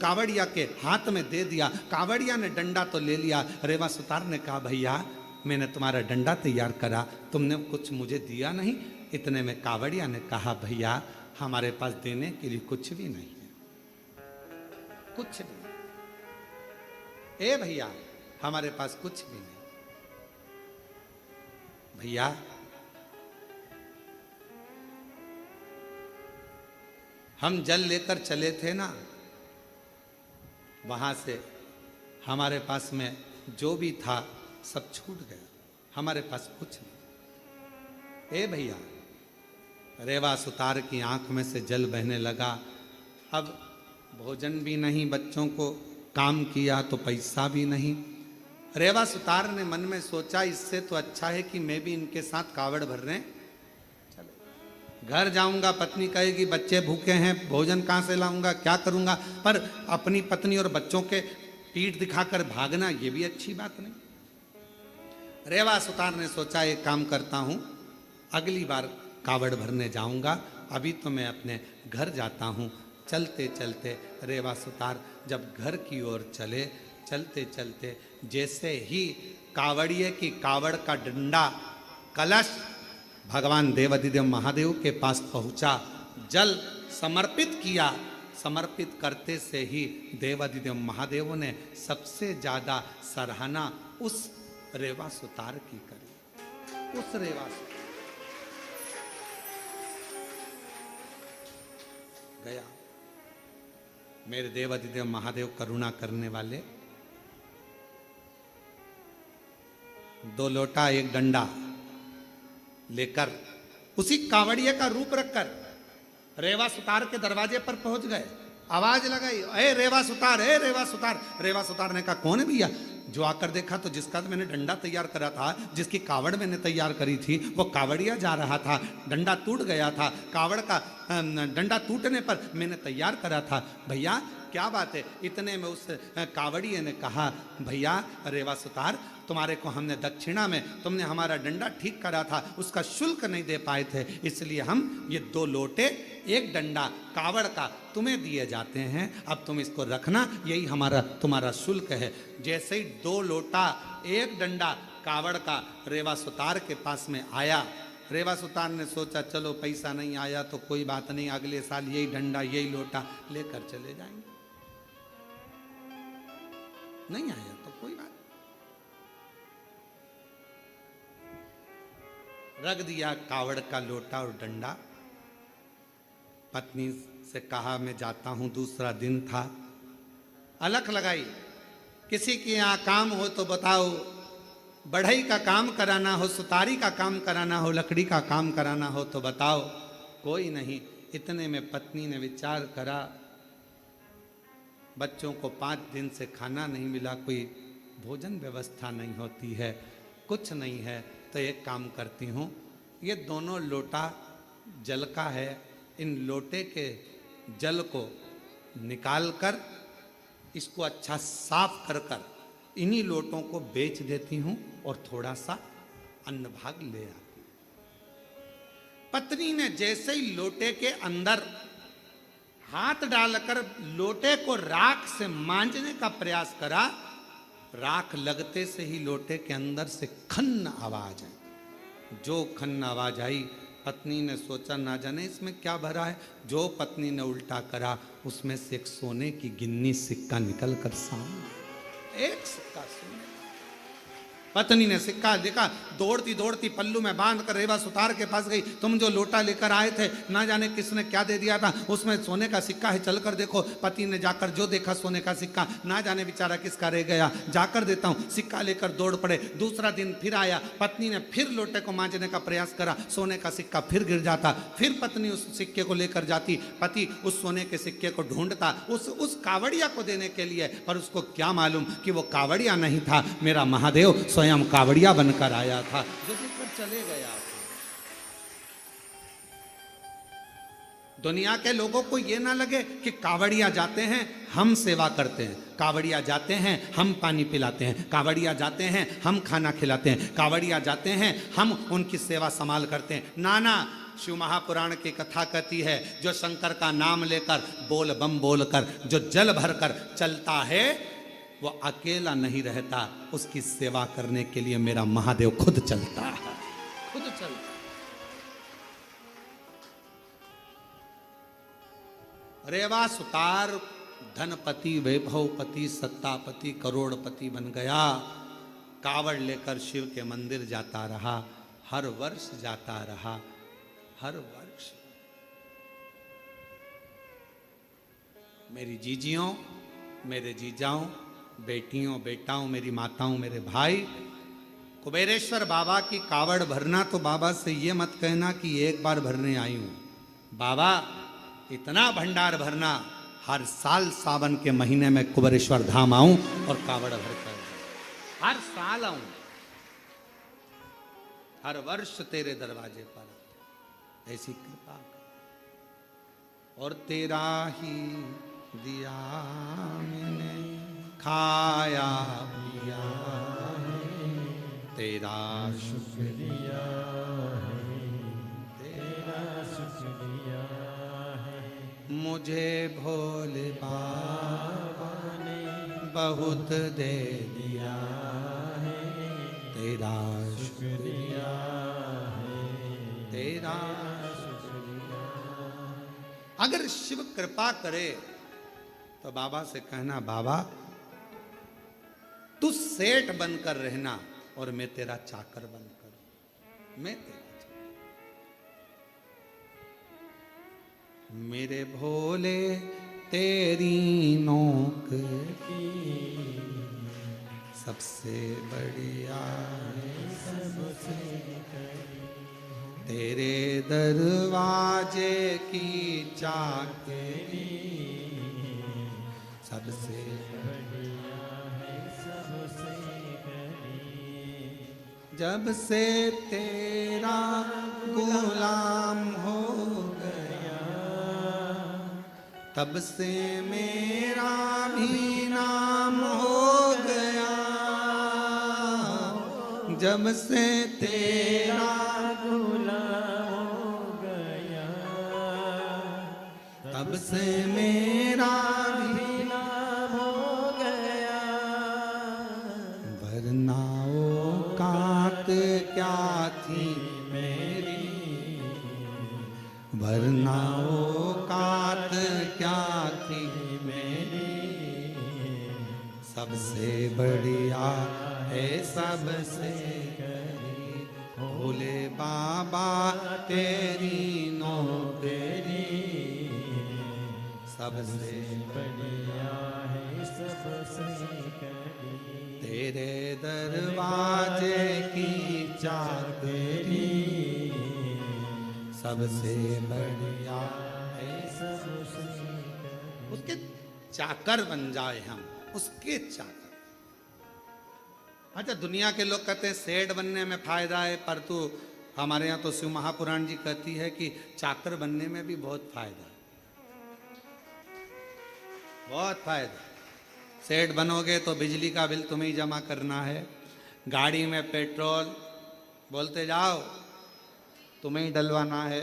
कावड़िया के हाथ में दे दिया। कावड़िया ने डंडा तो ले लिया। रेवा सुतार ने कहा, भैया मैंने तुम्हारा डंडा तैयार करा, तुमने कुछ मुझे दिया नहीं। इतने में कावड़िया ने कहा, भैया हमारे पास देने के लिए कुछ भी नहीं है, कुछ भी। ए भैया हमारे पास कुछ भी नहीं। भैया हम जल लेकर चले थे ना, वहां से हमारे पास में जो भी था सब छूट गया, हमारे पास कुछ नहीं। ए भैया, रेवा सुतार की आंख में से जल बहने लगा। अब भोजन भी नहीं, बच्चों को काम किया तो पैसा भी नहीं। रेवा सुतार ने मन में सोचा, इससे तो अच्छा है कि मैं भी इनके साथ कावड़ भरने चले। घर जाऊंगा, पत्नी कहेगी बच्चे भूखे हैं, भोजन कहाँ से लाऊंगा, क्या करूंगा। पर अपनी पत्नी और बच्चों के पीठ दिखाकर भागना, ये भी अच्छी बात नहीं। रेवा सुतार ने सोचा, एक काम करता हूं, अगली बार कावड़ भरने जाऊंगा, अभी तो मैं अपने घर जाता हूं। चलते चलते रेवा सुतार जब घर की ओर चले, चलते चलते जैसे ही कावड़िए की कावड़ का डंडा कलश भगवान देवाधिदेव महादेव के पास पहुंचा, जल समर्पित किया। समर्पित करते से ही देवाधिदेव महादेव ने सबसे ज्यादा सराहना उस रेवा सुतार की करी। उस रेवा सुतार गया। मेरे देवाधिदेव महादेव करुणा करने वाले, 2 लोटा 1 डंडा लेकर उसी कावड़िए का रूप रखकर रेवा सुतार के दरवाजे पर पहुंच गए। आवाज लगाई, ए रेवा सुतार, ए रेवा सुतार। रेवा सुतार ने कहा, कौन है भैया? जो आकर देखा तो जिसका तो मैंने डंडा तैयार करा था, जिसकी कावड़ मैंने तैयार करी थी, वो कावड़िया जा रहा था, डंडा टूट गया था। कावड़ का डंडा टूटने पर मैंने तैयार करा था। भैया क्या बात है? इतने में उस कावड़िए ने कहा, भैया रेवा सुतार, तुम्हारे को हमने दक्षिणा में, तुमने हमारा डंडा ठीक करा था, उसका शुल्क नहीं दे पाए थे, इसलिए हम ये 2 लोटे 1 डंडा कावड़ का तुम्हें दिए जाते हैं। अब तुम इसको रखना, यही हमारा तुम्हारा शुल्क है। जैसे ही 2 लोटा 1 डंडा कावड़ का रेवा सुतार के पास में आया, रेवा सुतार ने सोचा चलो पैसा नहीं आया तो कोई बात नहीं, अगले साल यही डंडा यही लोटा लेकर चले जाएंगे। नहीं आया तो कोई बात, रख दिया कावड़ का लोटा और डंडा। पत्नी से कहा, मैं जाता हूं, दूसरा दिन था। अलख लगाई, किसी के यहाँ काम हो तो बताओ, बढ़ई का काम कराना हो, सुतारी का काम कराना हो, लकड़ी का काम कराना हो तो बताओ, कोई नहीं। इतने में पत्नी ने विचार करा, बच्चों को 5 दिन से खाना नहीं मिला, कोई भोजन व्यवस्था नहीं होती है, कुछ नहीं है, तो एक काम करती हूँ, ये दोनों लोटा जल का है, इन लोटे के जल को निकाल कर इसको अच्छा साफ कर कर इन्हीं लोटों को बेच देती हूँ और थोड़ा सा अन्न भाग ले आती। पत्नी ने जैसे ही लोटे के अंदर हाथ डालकर लोटे को राख से मांजने का प्रयास करा, राख लगते से ही लोटे के अंदर से खन्न आवाज आई। जो खन्न आवाज आई, पत्नी ने सोचा ना जाने इसमें क्या भरा है। जो पत्नी ने उल्टा करा, उसमें से एक सोने की गिन्नी सिक्का निकल कर सामने, एक सिक्का सोने। पत्नी ने सिक्का देखा, दौड़ती दौड़ती पल्लू में बांध कर रेवा सुतार के पास गई। तुम जो लोटा लेकर आए थे, ना जाने किसने क्या दे दिया था, उसमें सोने का सिक्का है, चलकर देखो। पति ने जाकर जो देखा सोने का सिक्का, ना जाने बेचारा किसका रह गया, जाकर देता हूँ। सिक्का लेकर दौड़ पड़े। दूसरा दिन फिर आया, पत्नी ने फिर लोटे को मांजने का प्रयास करा, सोने का सिक्का फिर गिर जाता। फिर पत्नी उस सिक्के को लेकर जाती, पति उस सोने के सिक्के को ढूंढता उस कावड़िया को देने के लिए, पर उसको क्या मालूम कि वो कावड़िया नहीं था, मेरा महादेव स्वयं कावड़िया बनकर आया था, जो देकर चले गया था। दुनिया के लोगों को ये ना लगे कि कावड़िया जाते हैं हम सेवा करते हैं, कावड़िया जाते हैं हम पानी पिलाते हैं, कावड़िया जाते हैं हम खाना खिलाते हैं, कावड़िया जाते हैं हम उनकी सेवा संभाल करते हैं। नाना शिव महापुराण की कथा कहती है, जो शंकर का नाम लेकर बोल बम बोलकर जो जल भरकर चलता है, वो अकेला नहीं रहता, उसकी सेवा करने के लिए मेरा महादेव खुद चलता है, खुद चलता है। रेवा सुतार धनपति वैभवपति सत्तापति करोड़पति बन गया। कावड़ लेकर शिव के मंदिर जाता रहा, हर वर्ष जाता रहा, हर वर्ष। मेरी जीजियों, मेरे जीजाओं, बेटियों, बेटाओं, मेरी माताओं, मेरे भाई, कुबेरेश्वर बाबा की कावड़ भरना तो बाबा से ये मत कहना कि एक बार भरने आई हूं। बाबा इतना भंडार भरना, हर साल सावन के महीने में कुबेरेश्वर धाम आऊं और कावड़ भरकर, हर साल आऊं, हर वर्ष तेरे दरवाजे पर, ऐसी कृपा कर। और तेरा ही दिया मैंने खाया पिया, तेरा शुक्रिया है, तेरा शुक्रिया है। मुझे भोले बाबा ने बहुत दे दिया है, तेरा शुक्रिया है, तेरा शुक्रिया। अगर शिव कृपा करे तो बाबा से कहना, बाबा तू सेठ बनकर रहना और मैं तेरा चाकर बनकर, मैं तेरा चाकर। मेरे भोले तेरी नौकरी सबसे बढ़िया है, सबसे तेरे दरवाजे की चाकरी सबसे बढ़िया है, सबसे करी। जब से तेरा गुलाम हो गया, तब से मेरा भी नाम हो गया। जब से तेरा गुलाम हो गया, तब से मेरा भी नाम हो गया। वरना औकात क्या थी मेरी, वरना औकात क्या थी मेरी, सबसे बढ़िया है सबसे करी, भोले बाबा तेरी नौकरी सबसे बढ़िया है, सबसे करी। तेरे दरवाजे की चाकरी सबसे बढ़िया है, सबसे करी। उसके चाकर बन जाए हम, उसके चाकर। अच्छा, दुनिया के लोग कहते हैं सेठ बनने में फायदा है, पर तू हमारे यहाँ तो शिव महापुराण जी कहती है कि चाकर बनने में भी बहुत फायदा है, बहुत फायदा। सेठ बनोगे तो बिजली का बिल तुम्हें ही जमा करना है, गाड़ी में पेट्रोल बोलते जाओ तुम्हें ही डलवाना है,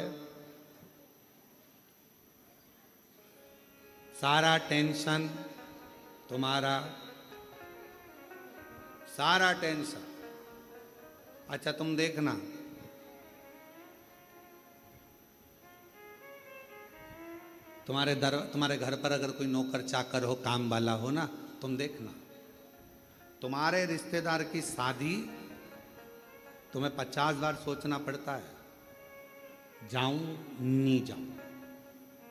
सारा टेंशन तुम्हारा, सारा टेंशन। अच्छा तुम देखना, तुम्हारे घर पर अगर कोई नौकर चाकर हो, काम वाला हो ना, तुम देखना, तुम्हारे रिश्तेदार की शादी तुम्हें 50 बार सोचना पड़ता है जाऊं नहीं जाऊं।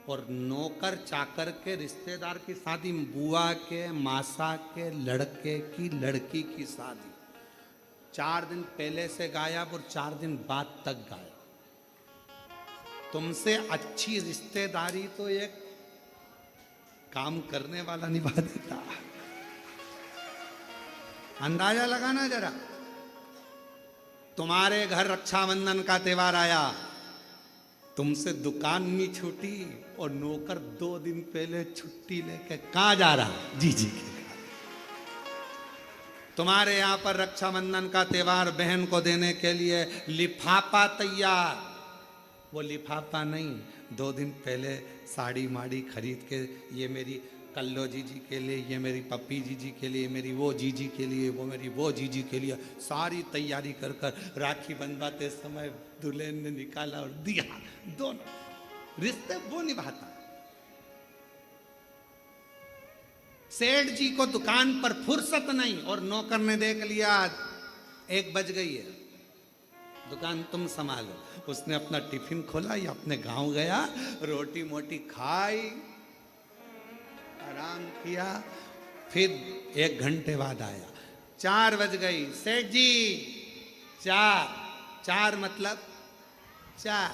और नौकर चाकर के रिश्तेदार की शादी, बुआ के मासा के लड़के की लड़की की शादी, 4 दिन पहले से गायब और 4 दिन बाद तक गायब। तुमसे अच्छी रिश्तेदारी तो एक काम करने वाला निभा देता। अंदाजा लगाना जरा, तुम्हारे घर रक्षाबंधन का त्योहार आया, तुमसे दुकान नहीं छूटी और नौकर 2 दिन पहले छुट्टी लेके कहां जा रहा? जी के घर। तुम्हारे यहां पर रक्षाबंधन का त्योहार बहन को देने के लिए लिफाफा तैयार, वो लिफाफा नहीं, 2 दिन पहले साड़ी माड़ी खरीद के, ये मेरी कल्लो जीजी के लिए, ये मेरी पप्पी जीजी के लिए, मेरी वो जीजी के लिए, वो मेरी वो जीजी के लिए, सारी तैयारी कर कर राखी बंधवाते समय दुल्हन ने निकाला और दिया। दोनों रिश्ते वो निभाता। सेठ जी को दुकान पर फुर्सत नहीं और नौकर ने देख लिया 1 बज गई है, दुकान तुम संभालो। उसने अपना टिफिन खोला या अपने गांव गया, रोटी मोटी खाई, आराम किया, फिर 1 घंटे बाद आया, 4 बज गई। सेठ जी 4 मतलब 4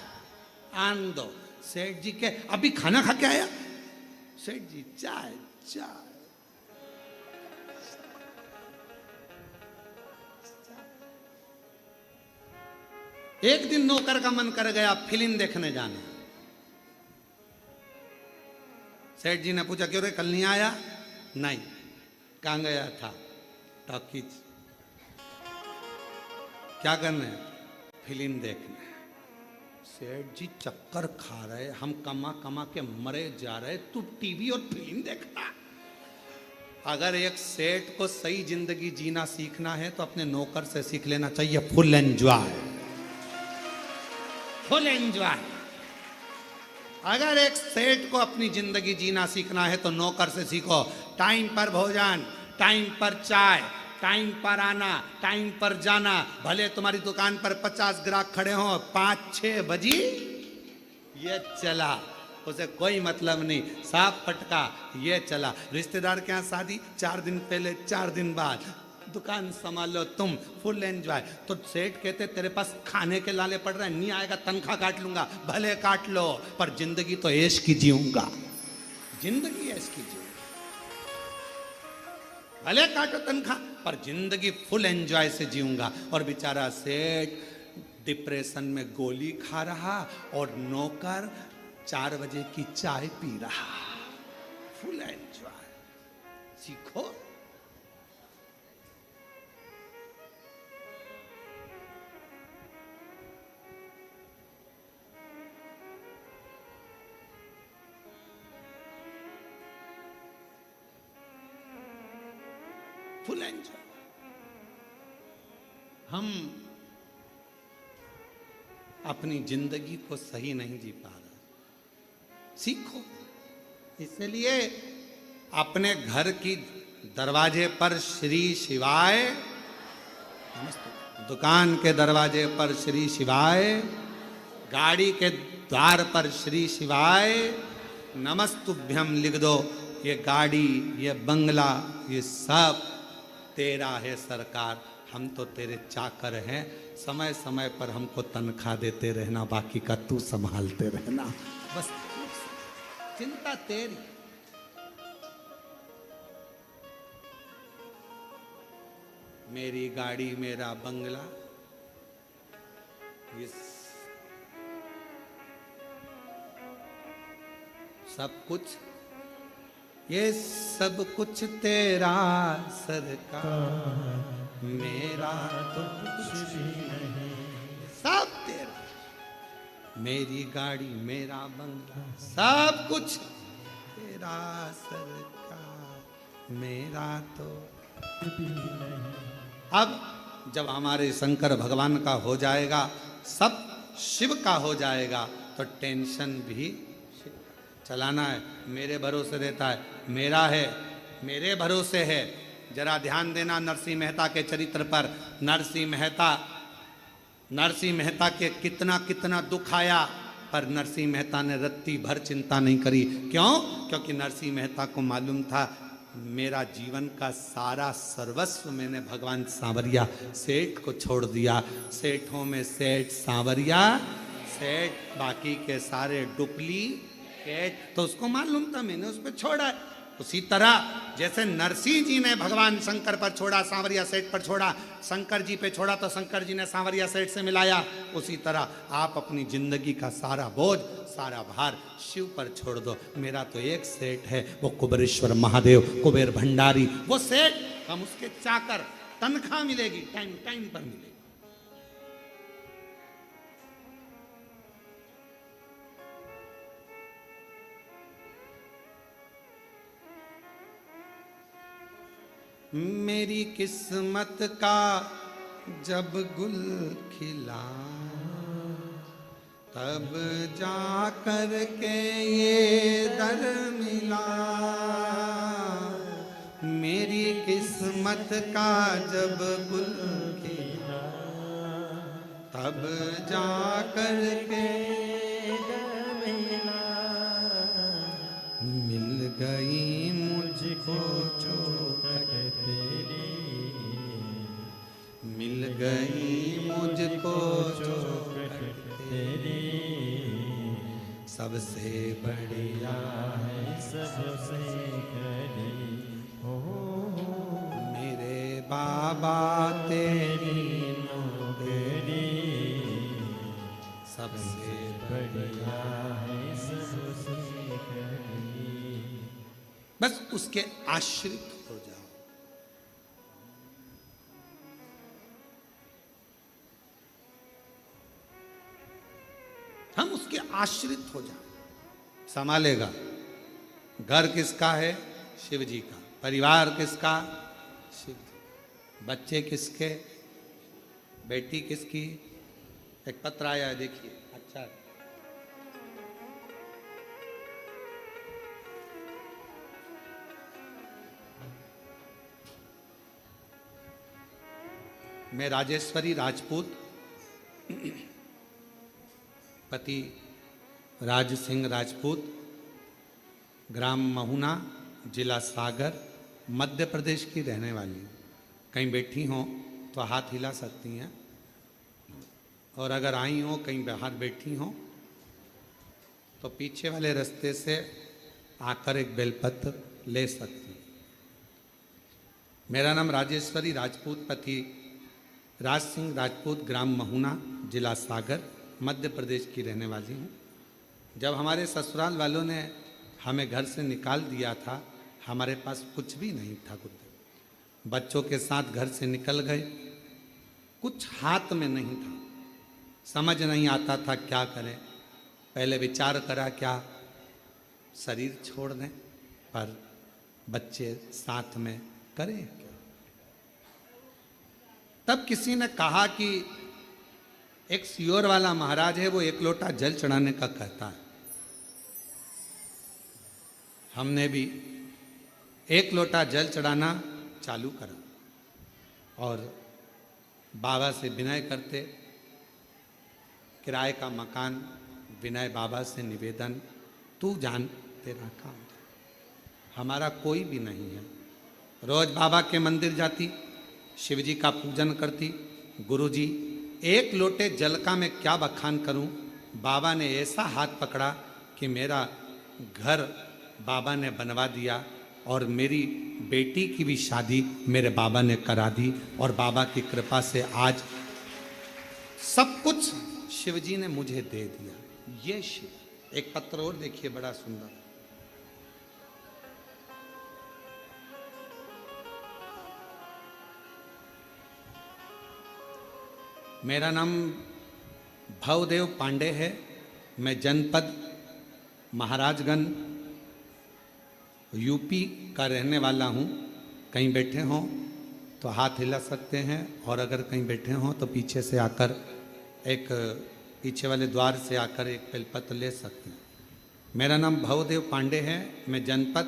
आन दो। सेठ जी के अभी खाना खा के आया? सेठ जी चाय। एक दिन नौकर का मन कर गया फिल्म देखने जाना। सेठ जी ने पूछा क्यों रे कल नहीं आया? नहीं। कहाँ गया था? टॉकीज। क्या करने? फिल्म देखने। सेठ जी चक्कर खा रहे, हम कमा कमा के मरे जा रहे, तू टीवी और फिल्म देखना। अगर एक सेठ को सही जिंदगी जीना सीखना है तो अपने नौकर से सीख लेना चाहिए, फुल एंजॉय, फुल एंजॉय। अगर एक सेठ को अपनी जिंदगी जीना सीखना है तो नौकर से सीखो। टाइम पर भोजन, टाइम पर चाय, टाइम पर आना, टाइम पर जाना। भले तुम्हारी दुकान पर 50 ग्राहक खड़े हों, 5-6 बजी ये चला, उसे कोई मतलब नहीं, साफ फटका ये चला। रिश्तेदार के यहाँ शादी, 4 दिन पहले 4 दिन बाद, दुकान संभालो तुम, फुल एंजॉय। तो सेठ कहते तेरे पास खाने के लाले पड़ रहे हैं, नहीं आएगा तनख्वाह काट लूंगा। भले काट लो, पर जिंदगी तो ऐश की जीऊंगा, जिंदगी ऐश की जीऊंगा। भले काटो तनख्वाह, पर जिंदगी फुल एंजॉय से जीऊंगा। और बेचारा सेठ डिप्रेशन में गोली खा रहा और नौकर 4 बजे की चाय पी रहा। Full enjoy. सीखो। Full enjoy. हम अपनी जिंदगी को सही नहीं जी पा रहे, सीखो। इसलिए अपने घर की दरवाजे पर श्री शिवाय, दुकान के दरवाजे पर श्री शिवाय, गाड़ी के द्वार पर श्री शिवाय, नमस्तुभ्यम लिख दो। ये गाड़ी, ये बंगला, ये सब तेरा है सरकार, हम तो तेरे चाकर हैं। समय समय पर हमको तनख्वाह देते रहना, बाकी का तू संभालते रहना, बस चिंता तेरी। मेरी गाड़ी, मेरा बंगला, ये सब कुछ, ये सब कुछ तेरा सरकार, मेरा तो कुछ भी नहीं, सब तेरा। मेरी गाड़ी, मेरा बंगला, सब कुछ तेरा सरकार, मेरा तो कुछ भी नहीं। अब जब हमारे शंकर भगवान का हो जाएगा, सब शिव का हो जाएगा, तो टेंशन भी चलाना है। मेरे भरोसे रहता है, मेरा है, मेरे भरोसे है। जरा ध्यान देना नरसिंह मेहता के चरित्र पर। नरसिंह मेहता नरसिंह मेहता के कितना कितना दुख आया, पर नरसिंह मेहता ने रत्ती भर चिंता नहीं करी। क्यों? क्योंकि नरसिंह मेहता को मालूम था मेरा जीवन का सारा सर्वस्व मैंने भगवान सांवरिया सेठ को छोड़ दिया। सेठों में सेठ सांवरिया सेठ, बाकी के सारे डुप्लीकेट। तो उसको मालूम था मैंने उस पर छोड़ा है। उसी तरह जैसे नरसिंह जी ने भगवान शंकर पर छोड़ा, सांवरिया सेठ पर छोड़ा, शंकर जी पे छोड़ा तो शंकर जी ने सांवरिया सेठ से मिलाया, उसी तरह आप अपनी जिंदगी का सारा बोझ, सारा भार शिव पर छोड़ दो। मेरा तो एक सेठ है, वो कुबेरेश्वर महादेव, कुबेर भंडारी, वो सेठ, हम उसके चाकर, तनख्वाह मिलेगी, टाइम टाइम पर मिलेगी। मेरी किस्मत का जब गुल खिला, तब जा कर के ये दर मिला। मेरी किस्मत का जब गुल खिला, तब जा कर के दर मिला। मिल गई मुझको चौखट तेरी, मिल गई मुझको चौखट तेरी। सबसे बढ़िया है सबसे कड़ी, हो मेरे बाबा तेरी नौकरी। सबसे बढ़िया है सबसे कड़ी। बस उसके आश्रित हो जाओ। हम उसके आश्रित हो जाओ, संभालेगा। घर किसका है? शिव जी का। परिवार किसका? शिव जी। बच्चे किसके? बेटी किसकी? एक पत्र आया है, देखिए। अच्छा है। मैं राजेश्वरी राजपूत, पति राज सिंह राजपूत, ग्राम महुना, जिला सागर, मध्य प्रदेश की रहने वाली हूँ। कहीं बैठी हों तो हाथ हिला सकती हैं, और अगर आई हों कहीं बाहर बैठी हों तो पीछे वाले रास्ते से आकर एक बेलपत्र ले सकती हैं। मेरा नाम राजेश्वरी राजपूत, पति राज सिंह राजपूत, ग्राम महुना, जिला सागर, मध्य प्रदेश की रहने वाली हूँ। जब हमारे ससुराल वालों ने हमें घर से निकाल दिया था, हमारे पास कुछ भी नहीं था। गुड्डे बच्चों के साथ घर से निकल गए, कुछ हाथ में नहीं था, समझ नहीं आता था क्या करें। पहले विचार करा क्या शरीर छोड़ दें, पर बच्चे साथ में करें क्या। तब किसी ने कहा कि एक सियोर वाला महाराज है, वो एक लोटा जल चढ़ाने का कहता है। हमने भी एक लोटा जल चढ़ाना चालू करा और बाबा से विनय करते, किराए का मकान, विनय बाबा से निवेदन, तू जान तेरा काम, हमारा कोई भी नहीं है। रोज बाबा के मंदिर जाती, शिव जी का पूजन करती। गुरुजी, एक लोटे जल का मैं क्या बखान करूं। बाबा ने ऐसा हाथ पकड़ा कि मेरा घर बाबा ने बनवा दिया, और मेरी बेटी की भी शादी मेरे बाबा ने करा दी, और बाबा की कृपा से आज सब कुछ शिव जी ने मुझे दे दिया। ये शिव। एक पत्र और देखिए, बड़ा सुंदर। मेरा नाम भवदेव पांडे है। मैं जनपद महाराजगंज यूपी का रहने वाला हूँ। कहीं बैठे हों तो हाथ हिला सकते हैं, और अगर कहीं बैठे हों तो पीछे से आकर एक पीछे वाले द्वार से आकर एक बेलपत्र ले सकते हैं। मेरा नाम भवदेव पांडे है। मैं जनपद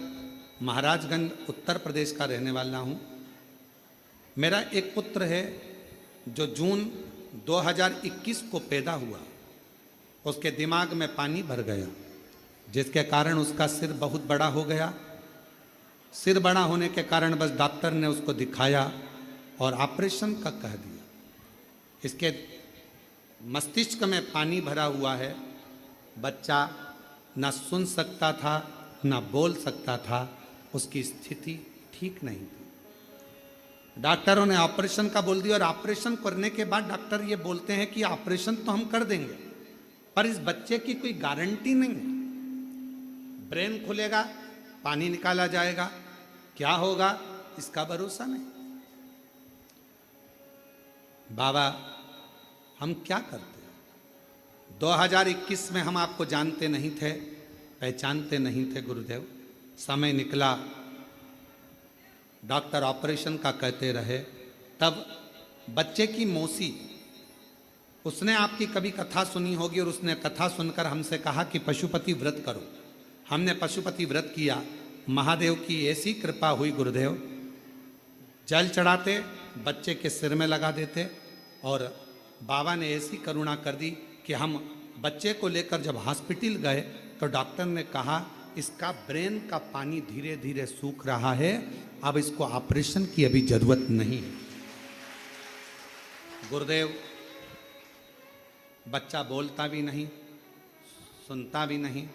महाराजगंज उत्तर प्रदेश का रहने वाला हूँ। मेरा एक पुत्र है जो जून 2021 को पैदा हुआ, उसके दिमाग में पानी भर गया, जिसके कारण उसका सिर बहुत बड़ा हो गया। सिर बड़ा होने के कारण बस डॉक्टर ने उसको दिखाया और ऑपरेशन का कह दिया। इसके मस्तिष्क में पानी भरा हुआ है, बच्चा ना सुन सकता था ना बोल सकता था, उसकी स्थिति ठीक नहीं थी। डॉक्टरों ने ऑपरेशन का बोल दिया और ऑपरेशन करने के बाद डॉक्टर ये बोलते हैं कि ऑपरेशन तो हम कर देंगे, पर इस बच्चे की कोई गारंटी नहीं है। ब्रेन खुलेगा, पानी निकाला जाएगा, क्या होगा इसका भरोसा नहीं। बाबा हम क्या करते? 2021 में हम आपको जानते नहीं थे, पहचानते नहीं थे गुरुदेव। समय निकला, डॉक्टर ऑपरेशन का कहते रहे, तब बच्चे की मौसी, उसने आपकी कभी कथा सुनी होगी और उसने कथा सुनकर हमसे कहा कि पशुपति व्रत करो। हमने पशुपति व्रत किया, महादेव की ऐसी कृपा हुई गुरुदेव, जल चढ़ाते बच्चे के सिर में लगा देते और बाबा ने ऐसी करुणा कर दी कि हम बच्चे को लेकर जब हॉस्पिटल गए तो डॉक्टर ने कहा इसका ब्रेन का पानी धीरे धीरे सूख रहा है, अब इसको ऑपरेशन की अभी जरूरत नहीं है। गुरुदेव, बच्चा बोलता भी नहीं, सुनता भी नहीं।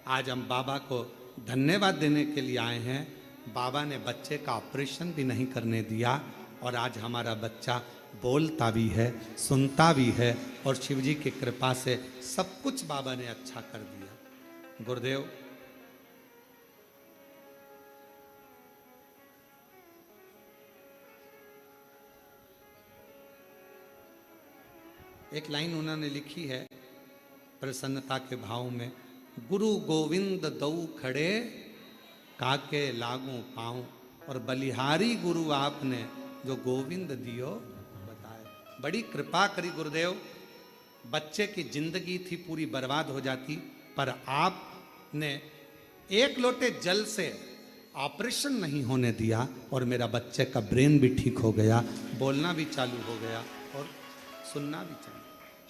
आज हम बाबा को धन्यवाद देने के लिए आए हैं। बाबा ने बच्चे का ऑपरेशन भी नहीं करने दिया और आज हमारा बच्चा बोलता भी है, सुनता भी है और शिव जी की कृपा से सब कुछ बाबा ने अच्छा कर दिया। गुरुदेव, एक लाइन उन्होंने लिखी है प्रसन्नता के भाव में, गुरु गोविंद दऊ खड़े काके लागू पाऊं, और बलिहारी गुरु आपने जो गोविंद दियो बताए। बड़ी कृपा करी गुरुदेव, बच्चे की जिंदगी थी पूरी बर्बाद हो जाती, पर आपने एक लोटे जल से ऑपरेशन नहीं होने दिया और मेरा बच्चे का ब्रेन भी ठीक हो गया, बोलना भी चालू हो गया और सुनना भी चालू।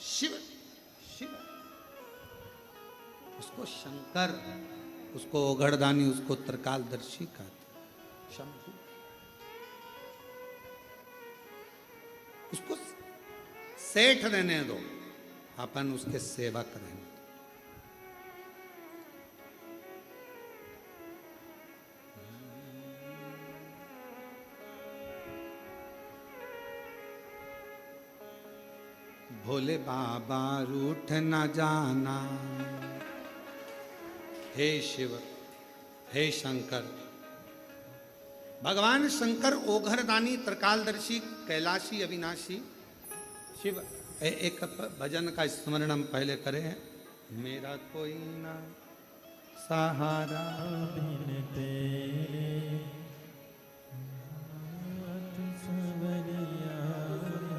शिव शिव, उसको शंकर, उसको ओघड़दानी, उसको त्रिकालदर्शी कहते, शंभु। उसको सेठ रहने दो, अपन उसके सेवक रहेंगे। भोले बाबा रूठ न जाना, हे शिव हे शंकर। भगवान शंकर ओघरदानी, त्रिकालदर्शी, कैलाशी, अविनाशी शिव। एक भजन का स्मरण हम पहले करें, मेरा कोई ना सहारा बिन तेरे, सवरिया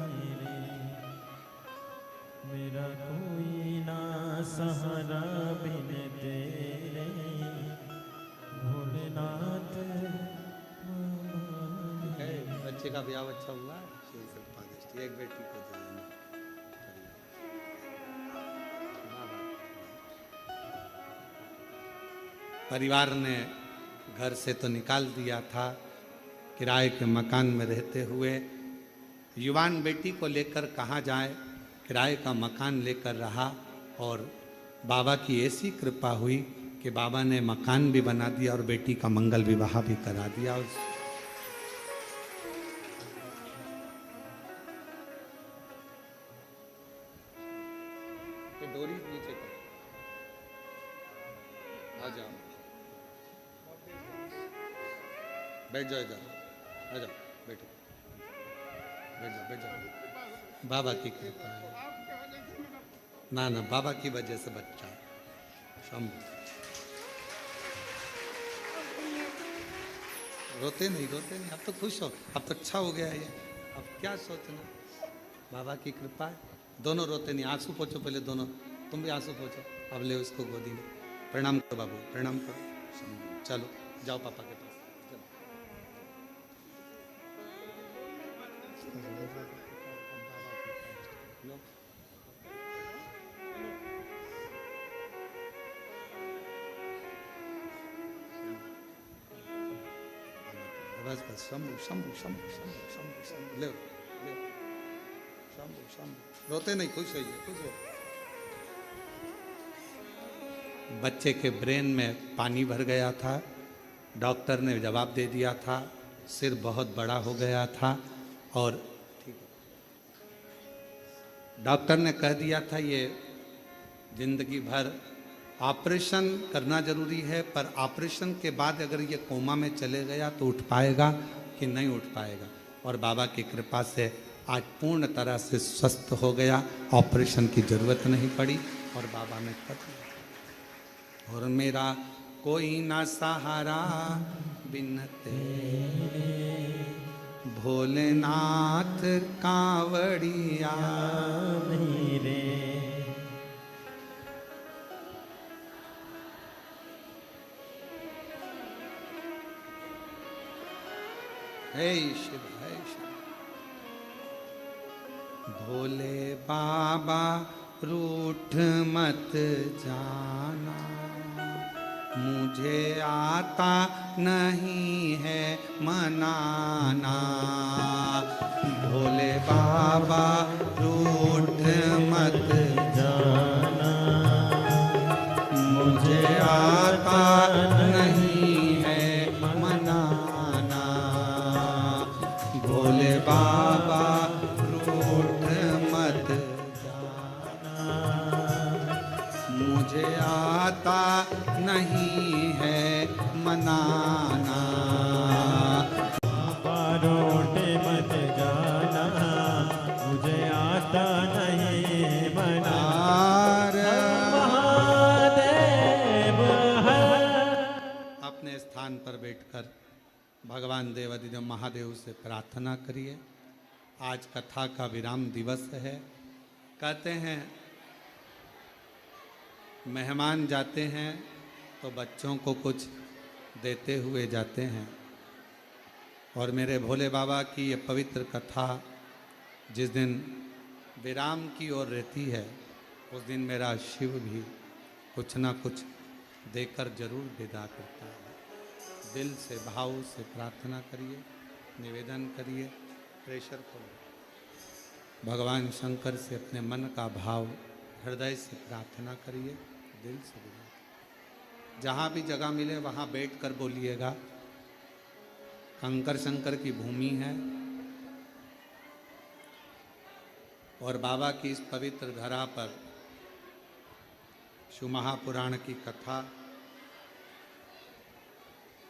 मेरे, मेरा कोई ना सहारा बिन तेरे, भोलेनाथ। बच्चे का ब्याह अच्छा हुआ है, एक बेटी को दे देना। परिवार ने घर से तो निकाल दिया था, किराए के मकान में रहते हुए युवान बेटी को लेकर कहाँ जाए, किराए का मकान लेकर रहा और बाबा की ऐसी कृपा हुई कि बाबा ने मकान भी बना दिया और बेटी का मंगल विवाह भी करा दिया। डोरी नीचे कर, आ जाओ, बैठ जाओ, इधर आ जाओ, बैठो, बैठ जाओ, बैठ जाओ। बाबा की कृपा है, ना ना, बाबा की वजह से बच्चा शंभु। रोते नहीं, रोते नहीं, अब तो खुश हो, अब तो अच्छा हो गया ये, अब क्या सोचना, बाबा की कृपा है। दोनों रोते नहीं, आंसू पोछो पहले दोनों, तुम भी आंसू पोछो, अब ले उसको गोदी में। प्रणाम करो बाबू, प्रणाम करो, चलो जाओ पापा के पास। बस बस शंभू शंभू शंभू शंभू शंभू शंभू ले ले शंभू शंभू रोते नहीं खुश होइए खुश हो। बच्चे के ब्रेन में पानी भर गया था, डॉक्टर ने जवाब दे दिया था, सिर बहुत बड़ा हो गया था और डॉक्टर ने कह दिया था ये जिंदगी भर ऑपरेशन करना जरूरी है, पर ऑपरेशन के बाद अगर ये कोमा में चले गया तो उठ पाएगा कि नहीं उठ पाएगा। और बाबा की कृपा से आज पूर्ण तरह से स्वस्थ हो गया, ऑपरेशन की जरूरत नहीं पड़ी और बाबा ने कर दिया। और मेरा कोई ना सहारा बिन तेरे भोलेनाथ कांवड़िया मेरे हे शिव हे शिव। भोले बाबा रूठ मत जाना, मुझे आता नहीं है मनाना। भोले बाबा रूठ मत जाना, मुझे आता नहीं है मनाना। भोले बाबा रूठ मत जाना, मुझे आता नहीं है मनाना। बाबा रोट मत जाना, मुझे आता नहीं मनाना। महादेव है। अपने स्थान पर बैठकर भगवान देवादिदेव महादेव से प्रार्थना करिए। आज कथा का विराम दिवस है। कहते हैं मेहमान जाते हैं तो बच्चों को कुछ देते हुए जाते हैं, और मेरे भोले बाबा की ये पवित्र कथा जिस दिन विराम की ओर रहती है, उस दिन मेरा शिव भी कुछ ना कुछ देकर जरूर विदा करता है। दिल से भाव से प्रार्थना करिए, निवेदन करिए, प्रेशर खोलो। भगवान शंकर से अपने मन का भाव हृदय से प्रार्थना करिए, दिल से विदा। जहाँ भी जगह मिले वहाँ बैठकर बोलिएगा। कंकर शंकर की भूमि है और बाबा की इस पवित्र धरा पर शिव महापुराण की कथा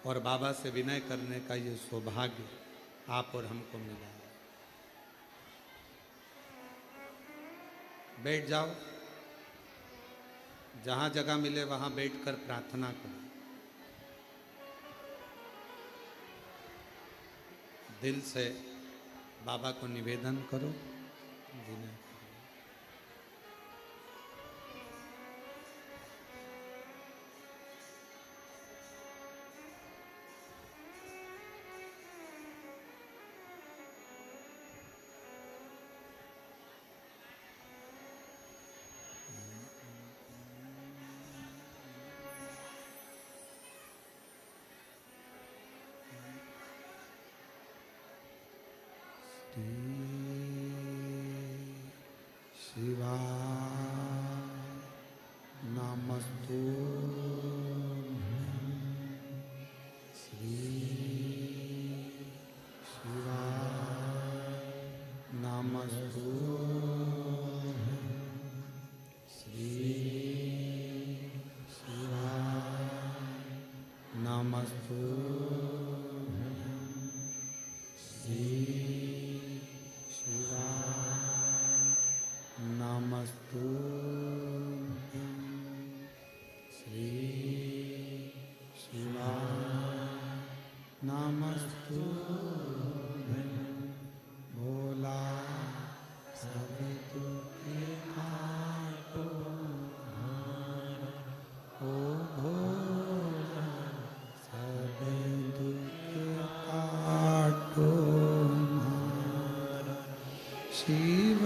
और बाबा से विनय करने का ये सौभाग्य आप और हमको मिला है। बैठ जाओ, जहाँ जगह मिले वहाँ बैठकर प्रार्थना करो। दिल से बाबा को निवेदन करो, विनय करो। शिवा नमस्तुभ्यं श्री शिवा नमस्तुभ्यं श्री शिवा नमस्तुभ्यं श्री शिवा नमस्तुभ्यं श्री शिवा नमस्तुभ्यं भोला सब दुखी काटो हारा, ओ भोला सब दुखी काटो हारा। शिव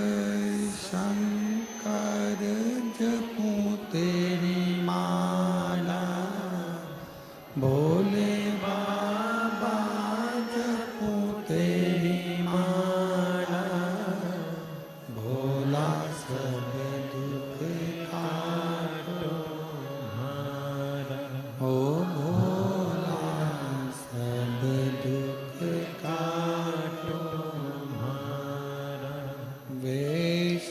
भोले बाबा जपूं तेरी माला, भोला सब दुख काटो हमारा। ओ भोला सब दुख काटो हमारा। वेश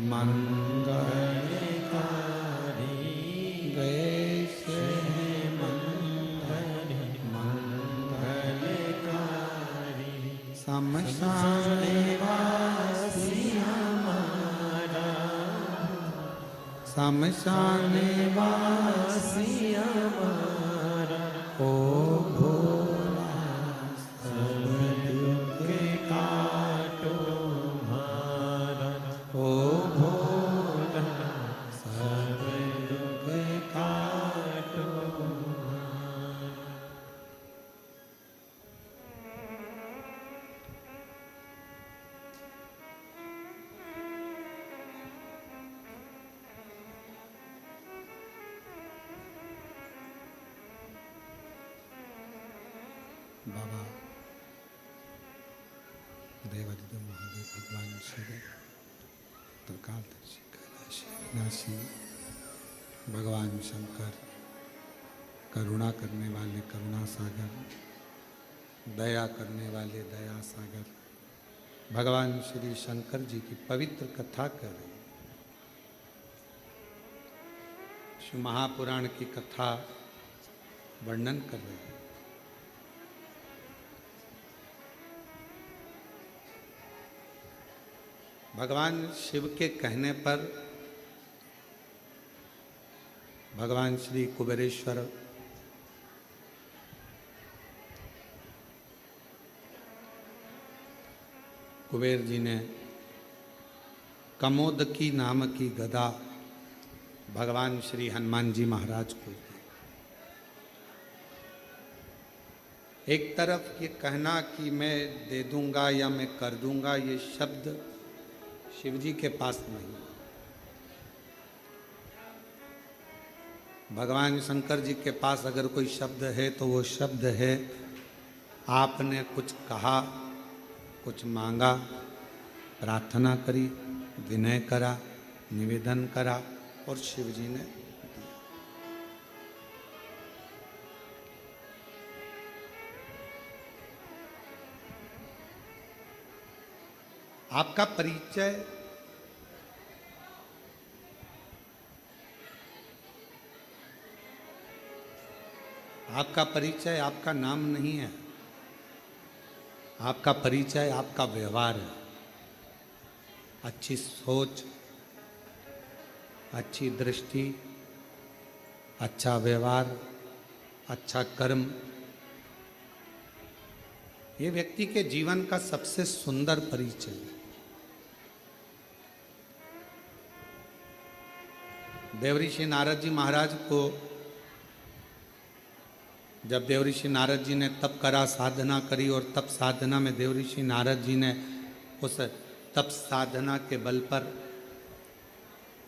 मंगलकारी, वेश मंगलकारी, शमशान वासी हमारा, शमशान वासी हमारा, ओ भोला सब दुख काटो हमारा। ओ भोला सब दुख काटो। बाबा देवादिदेव महादेव भगवान शिव, त्रिकालदर्शी कैलाशी अविनाशी भगवान शंकर, करुणा करने वाले करुणा सागर, दया करने वाले दया सागर, भगवान श्री शंकर जी की पवित्र कथा कर रहे हैं। शिव महापुराण की कथा वर्णन कर रहे हैं। भगवान शिव के कहने पर भगवान श्री कुबेरेश्वर कुबेर जी ने कमोदकी नाम की गदा भगवान श्री हनुमान जी महाराज को दी। एक तरफ ये कहना कि मैं दे दूंगा या मैं कर दूंगा, ये शब्द शिव जी के पास नहीं। भगवान शंकर जी के पास अगर कोई शब्द है तो वो शब्द है, आपने कुछ कहा, कुछ मांगा, प्रार्थना करी, विनय करा, निवेदन करा और शिव जी ने दिया। आपका परिचय आपका नाम नहीं है, आपका परिचय आपका व्यवहार है। अच्छी सोच, अच्छी दृष्टि, अच्छा व्यवहार, अच्छा कर्म, ये व्यक्ति के जीवन का सबसे सुंदर परिचय है। देवऋषि नारद जी महाराज को जब देवऋषि नारद जी ने तप करा, साधना करी, और तप साधना में देवऋषि नारद जी ने उस तप साधना के बल पर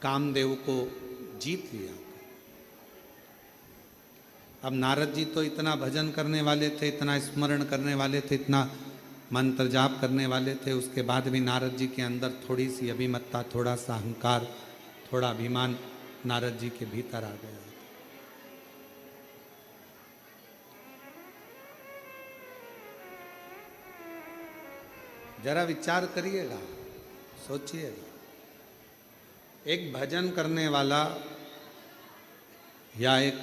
कामदेव को जीत लिया। अब नारद जी तो इतना भजन करने वाले थे, इतना स्मरण करने वाले थे, इतना मंत्र जाप करने वाले थे, उसके बाद भी नारद जी के अंदर थोड़ी सी अभिमत्ता, थोड़ा सा अहंकार, थोड़ा अभिमान नारद जी के भीतर आ गया। जरा विचार करिएगा, सोचिएगा। एक भजन करने वाला या एक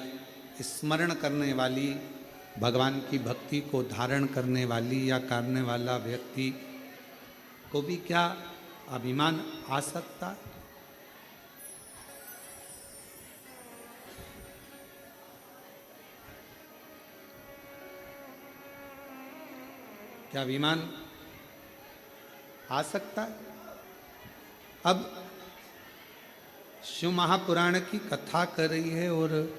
स्मरण करने वाली, भगवान की भक्ति को धारण करने वाली या करने वाला व्यक्ति को भी क्या अभिमान आ सकता है? क्या अभिमान आ सकता है? अब शिव महापुराण की कथा कर रही है और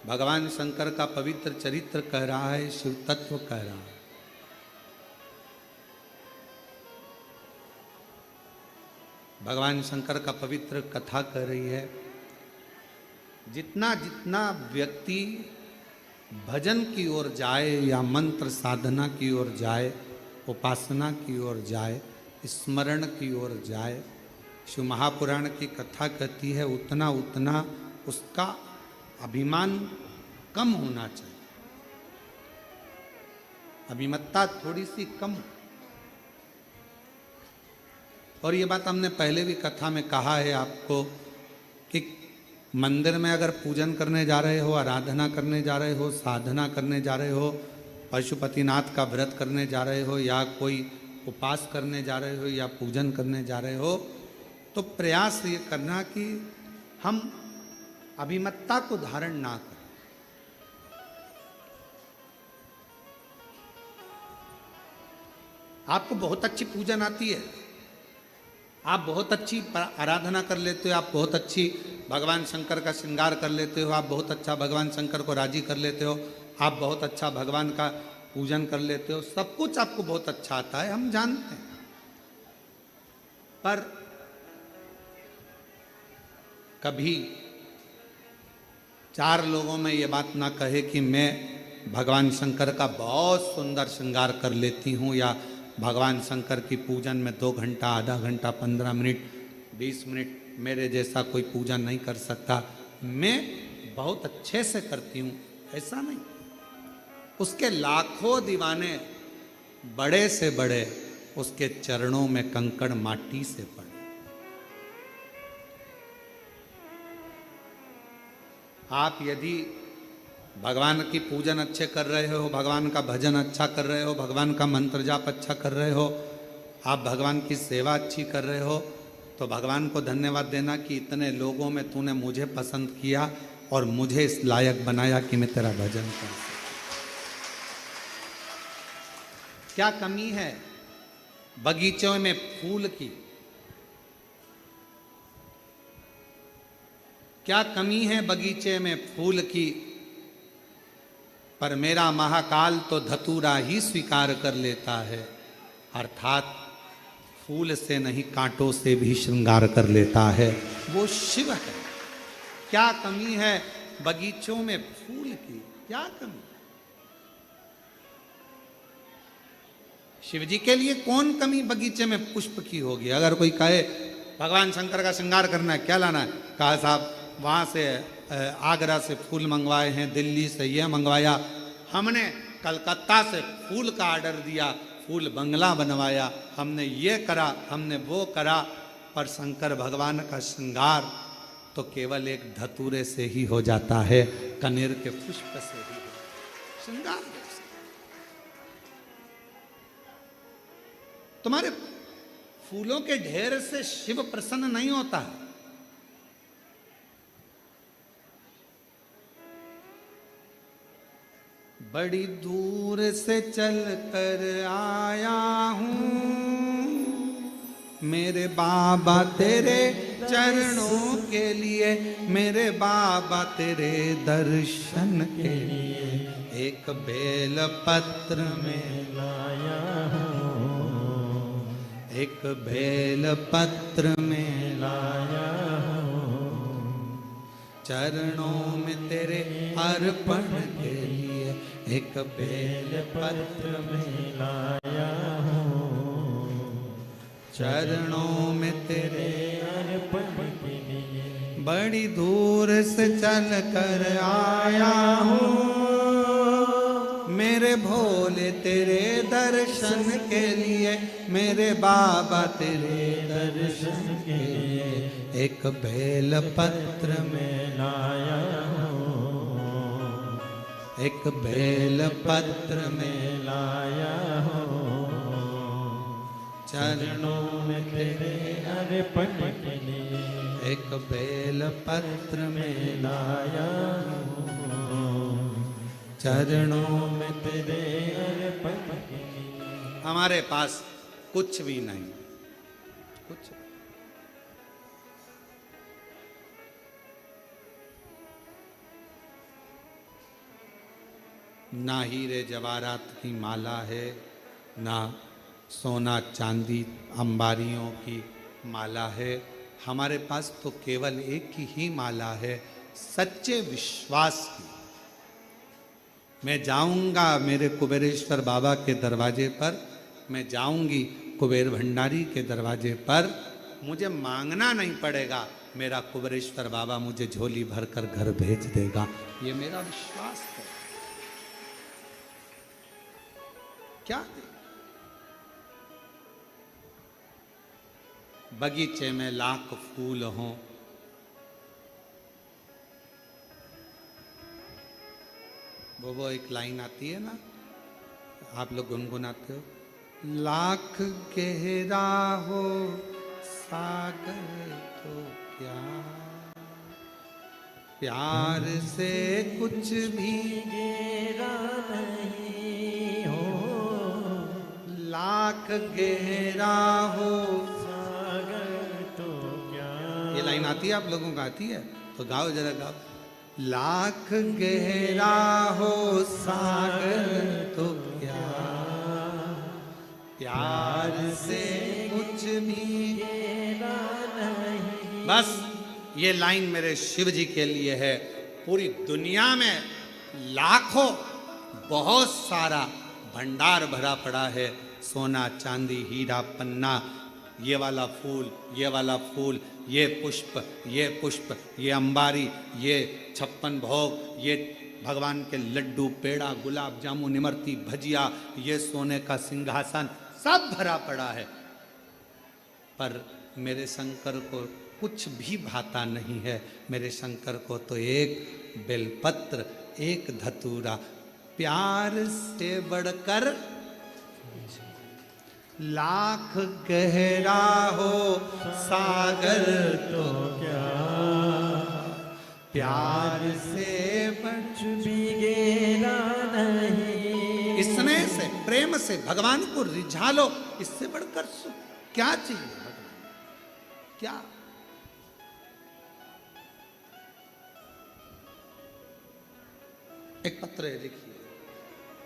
भगवान शंकर का पवित्र चरित्र कह रहा है, शिव तत्व कह रहा है। भगवान शंकर का पवित्र कथा कर रही है जितना जितना व्यक्ति भजन की ओर जाए या मंत्र साधना की ओर जाए, उपासना की ओर जाए, स्मरण की ओर जाए, शिव महापुराण की कथा कहती है उतना उतना उसका अभिमान कम होना चाहिए, अभिमत्ता थोड़ी सी कम। और ये बात हमने पहले भी कथा में कहा है आपको कि मंदिर में अगर पूजन करने जा रहे हो, आराधना करने जा रहे हो, साधना करने जा रहे हो, पशुपतिनाथ का व्रत करने जा रहे हो, या कोई उपास करने जा रहे हो, या पूजन करने जा रहे हो, तो प्रयास ये करना कि हम अभिमत्ता को धारण ना करें। आपको बहुत अच्छी पूजन आती है, आप बहुत अच्छी आराधना कर लेते हो, आप बहुत अच्छी भगवान शंकर का श्रृंगार कर लेते हो, आप बहुत अच्छा भगवान शंकर को राजी कर लेते हो, आप बहुत अच्छा भगवान का पूजन कर लेते हो, सब कुछ आपको बहुत अच्छा आता है, हम जानते हैं। पर कभी 4 लोगों में ये बात ना कहे कि मैं भगवान शंकर का बहुत सुंदर श्रृंगार कर लेती हूँ, या भगवान शंकर की पूजन में 2 घंटा, आधा घंटा, 15 मिनट, 20 मिनट मेरे जैसा कोई पूजन नहीं कर सकता, मैं बहुत अच्छे से करती हूँ, ऐसा नहीं। उसके लाखों दीवाने बड़े से बड़े उसके चरणों में कंकड़ माटी से पड़े। आप यदि भगवान की पूजन अच्छे कर रहे हो, भगवान का भजन अच्छा कर रहे हो, भगवान का मंत्र जाप अच्छा कर रहे हो, आप भगवान की सेवा अच्छी कर रहे हो, तो भगवान को धन्यवाद देना कि इतने लोगों में तूने मुझे पसंद किया और मुझे इस लायक बनाया कि मैं तेरा भजन कर सकूं। क्या कमी है बगीचों में फूल की? क्या कमी है बगीचे में फूल की? पर मेरा महाकाल तो धतूरा ही स्वीकार कर लेता है, अर्थात फूल से नहीं कांटों से भी श्रृंगार कर लेता है, वो शिव है। क्या कमी है बगीचों में फूल की? क्या कमी? शिव जी के लिए कौन कमी बगीचे में पुष्प की होगी? अगर कोई कहे भगवान शंकर का श्रृंगार करना है, क्या लाना है? कहा साहब वहाँ से आगरा से फूल मंगवाए हैं, दिल्ली से ये मंगवाया, हमने कलकत्ता से फूल का ऑर्डर दिया, फूल बंगला बनवाया, हमने ये करा, हमने वो करा। पर शंकर भगवान का श्रृंगार तो केवल एक धतूरे से ही हो जाता है, कनेर के पुष्प से ही श्रृंगार। तुम्हारे फूलों के ढेर से शिव प्रसन्न नहीं होता है। बड़ी दूर से चल कर आया हूँ मेरे बाबा तेरे चरणों के लिए, मेरे बाबा तेरे दर्शन के लिए, एक बेल पत्र में लाया हूँ, एक बेल पत्र में लाया हूँ, चरणों में तेरे अर्पण के लिए, एक बेल पत्र में लाया हूँ, चरणों में तेरे अर्पण के लिए। बड़ी दूर से चल कर आया हूँ मेरे भोले तेरे दर्शन के लिए, मेरे बाबा तेरे दर्शन के लिए, एक बेल पत्र में लाया हूँ, एक बेल पत्र में लाया हूँ, चरणों में तेरे अर्पण के लिए, एक बेल पत्र में लाया हूँ, चरणों में तेरे अर्पण के लिए। हमारे पास कुछ भी नहीं, कुछ ना हीरे जवाहरात की माला है, ना सोना चांदी अंबारियों की माला है। हमारे पास तो केवल एक ही माला है, सच्चे विश्वास की। मैं जाऊंगा मेरे कुबेरेश्वर बाबा के दरवाजे पर, मैं जाऊंगी कुबेर भंडारी के दरवाजे पर, मुझे मांगना नहीं पड़ेगा, मेरा कुबेरेश्वर बाबा मुझे झोली भरकर घर भेज देगा। ये मेरा विश्वास है। क्या दे? बगीचे में लाख फूल हों, वो एक लाइन आती है ना, आप लोग गुनगुनाते हो, लाख गहरा हो सागर तो क्या, प्यार से कुछ भी गहरा नहीं हो, लाख गहरा हो सागर तो क्या। ये लाइन आती है, आप लोगों को आती है तो गाओ, जरा गाओ। लाख गहरा हो सागर तो क्या, प्यार से कुछ भी गहरा नहीं। बस ये लाइन मेरे शिव जी के लिए है। पूरी दुनिया में लाखों, बहुत सारा भंडार भरा पड़ा है, सोना चांदी हीरा पन्ना, ये वाला फूल, ये वाला फूल, ये पुष्प, ये पुष्प, ये अंबारी, ये 56 भोग, ये भगवान के लड्डू, पेड़ा, गुलाब जामुन, इमरती, भजिया, ये सोने का सिंहासन, सब भरा पड़ा है। पर मेरे शंकर को कुछ भी भाता नहीं है। मेरे शंकर को तो एक बेलपत्र, एक धतूरा, प्यार से बढ़कर लाख गहरा हो सागर तो क्या, प्यार से कुछ भी गहरा नहीं। स्नेह से, प्रेम से भगवान को रिझा लो, इससे बढ़कर सुख क्या चाहिए भगवान? क्या? एक पत्र है, देखिए,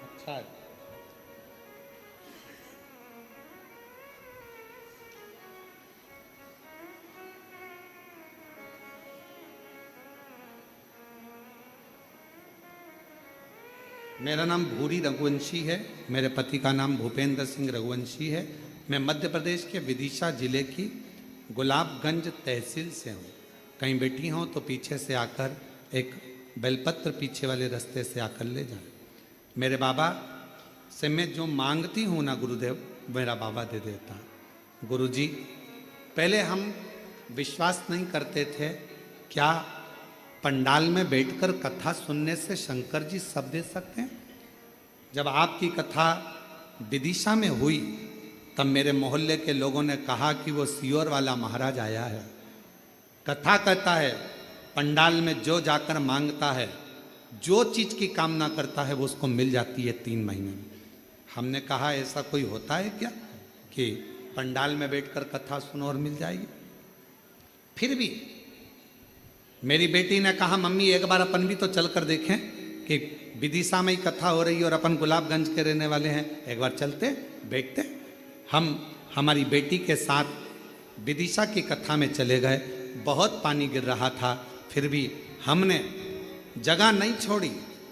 अच्छा है। मेरा नाम भूरी रघुवंशी है, मेरे पति का नाम भूपेंद्र सिंह रघुवंशी है। मैं मध्य प्रदेश के विदिशा जिले की गुलाबगंज तहसील से हूँ। कहीं बैठी हूँ तो पीछे से आकर एक बेलपत्र पीछे वाले रास्ते से आकर ले जाए। मेरे बाबा से मैं जो मांगती हूँ ना गुरुदेव, मेरा बाबा दे देता। गुरुजी, पहले हम विश्वास नहीं करते थे, क्या पंडाल में बैठकर कथा सुनने से शंकर जी सब दे सकते हैं? जब आपकी कथा विदिशा में हुई तब मेरे मोहल्ले के लोगों ने कहा कि वो सियोर वाला महाराज आया है। कथा कहता है पंडाल में जो जाकर मांगता है, जो चीज की कामना करता है वो उसको मिल जाती है 3 महीने में। हमने कहा ऐसा कोई होता है क्या कि पंडाल में बैठकर कथा सुनो और मिल जाएगी? फिर भी मेरी बेटी ने कहा मम्मी एक बार अपन भी तो चल कर देखें कि विदिशा में ही कथा हो रही है और अपन गुलाबगंज के रहने वाले हैं, एक बार चलते बैठते। हम हमारी बेटी के साथ विदिशा की कथा में चले गए। बहुत पानी गिर रहा था, फिर भी हमने जगह नहीं छोड़ी,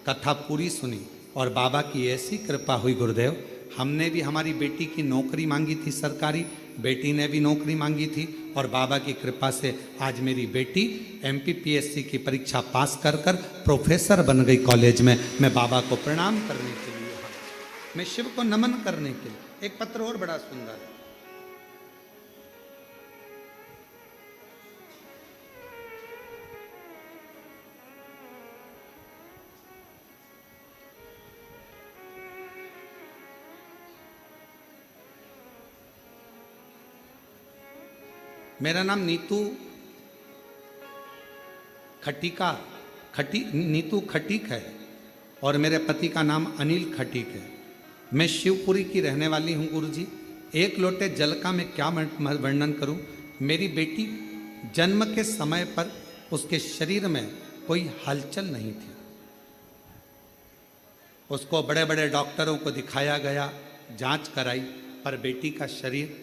कथा पूरी सुनी और बाबा की ऐसी कृपा हुई गुरुदेव। हमने भी हमारी बेटी की नौकरी मांगी थी सरकारी, बेटी ने भी नौकरी मांगी थी और बाबा की कृपा से आज मेरी बेटी MPPSC की परीक्षा पास कर कर प्रोफेसर बन गई कॉलेज में। मैं बाबा को प्रणाम करने के लिए, मैं शिव को नमन करने के लिए। एक पत्र और बड़ा सुंदर है। मेरा नाम नीतू नीतू खटीक है और मेरे पति का नाम अनिल खटीक है। मैं शिवपुरी की रहने वाली हूँ गुरुजी। एक लोटे जल का मैं क्या वर्णन करूँ। मेरी बेटी जन्म के समय पर उसके शरीर में कोई हलचल नहीं थी। उसको बड़े बड़े डॉक्टरों को दिखाया गया, जांच कराई, पर बेटी का शरीर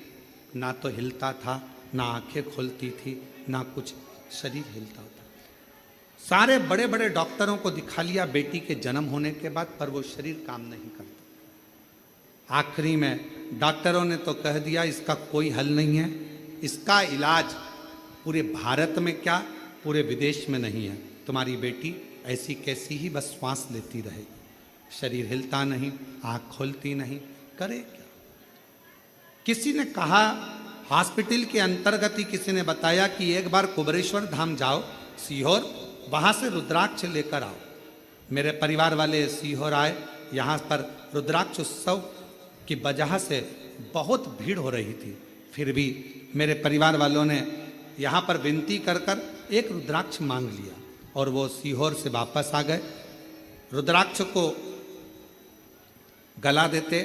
ना तो हिलता था, ना आंखें खुलती थी, ना कुछ शरीर हिलता था। सारे बड़े बड़े डॉक्टरों को दिखा लिया बेटी के जन्म होने के बाद, पर वो शरीर काम नहीं करता। आखिरी में डॉक्टरों ने तो कह दिया इसका कोई हल नहीं है, इसका इलाज पूरे भारत में क्या पूरे विदेश में नहीं है। तुम्हारी बेटी ऐसी कैसी ही बस श्वास लेती रहेगी, शरीर हिलता नहीं, आँख खोलती नहीं, करे क्या। किसी ने कहा, हॉस्पिटल के अंतर्गत ही किसी ने बताया कि एक बार कुबेरेश्वर धाम जाओ सीहोर, वहाँ से रुद्राक्ष लेकर आओ। मेरे परिवार वाले सीहोर आए, यहाँ पर रुद्राक्ष उत्सव की वजह से बहुत भीड़ हो रही थी, फिर भी मेरे परिवार वालों ने यहाँ पर विनती कर कर एक रुद्राक्ष मांग लिया और वो सीहोर से वापस आ गए। रुद्राक्ष को गला देते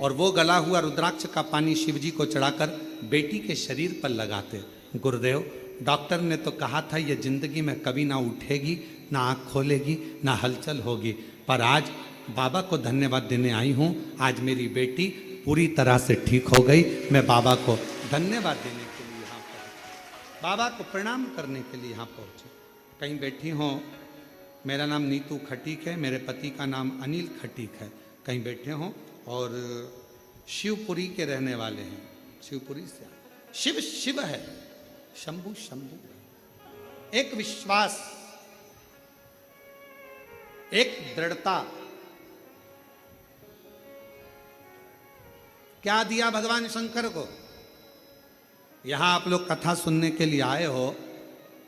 और वो गला हुआ रुद्राक्ष का पानी शिवजी को चढ़ाकर बेटी के शरीर पर लगाते। गुरुदेव, डॉक्टर ने तो कहा था ये जिंदगी में कभी ना उठेगी, ना आँख खोलेगी, ना हलचल होगी, पर आज बाबा को धन्यवाद देने आई हूँ। आज मेरी बेटी पूरी तरह से ठीक हो गई। मैं बाबा को धन्यवाद देने के लिए यहाँ पहुँची, बाबा को प्रणाम करने के लिए यहाँ पहुँची। कहीं बैठी हों, मेरा नाम नीतू खटीक है, मेरे पति का नाम अनिल खटीक है, कहीं बैठे हों और शिवपुरी के रहने वाले हैं, शिवपुरी से। शिव शिव है, शंभु शंभु, एक विश्वास, एक दृढ़ता। क्या दिया भगवान शंकर को? यहां आप लोग कथा सुनने के लिए आए हो,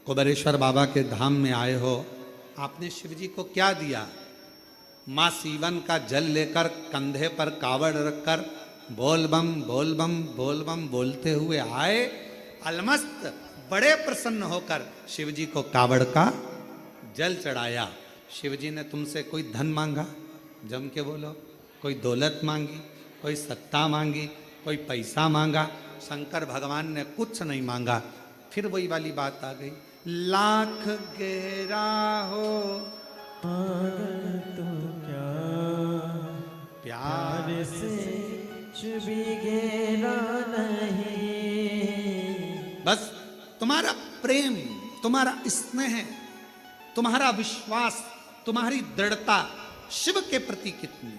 कुबेरेश्वर बाबा के धाम में आए हो, आपने शिव जी को क्या दिया? माँ सीवन का जल लेकर कंधे पर कावड़ रखकर बोल बम बोल बम बोल बम बोलते हुए आए। अलमस्त बड़े प्रसन्न होकर शिव जी को कावड़ का जल चढ़ाया। शिव जी ने तुमसे कोई धन मांगा? जम के बोलो। कोई दौलत मांगी, कोई सत्ता मांगी, कोई पैसा मांगा? शंकर भगवान ने कुछ नहीं मांगा। फिर वही वाली बात आ गई, लाख गहरा हो तो क्या प्यार से कुछ भी गहरा नहीं। बस तुम्हारा प्रेम, तुम्हारा स्नेह, तुम्हारा विश्वास, तुम्हारी दृढ़ता शिव के प्रति कितनी।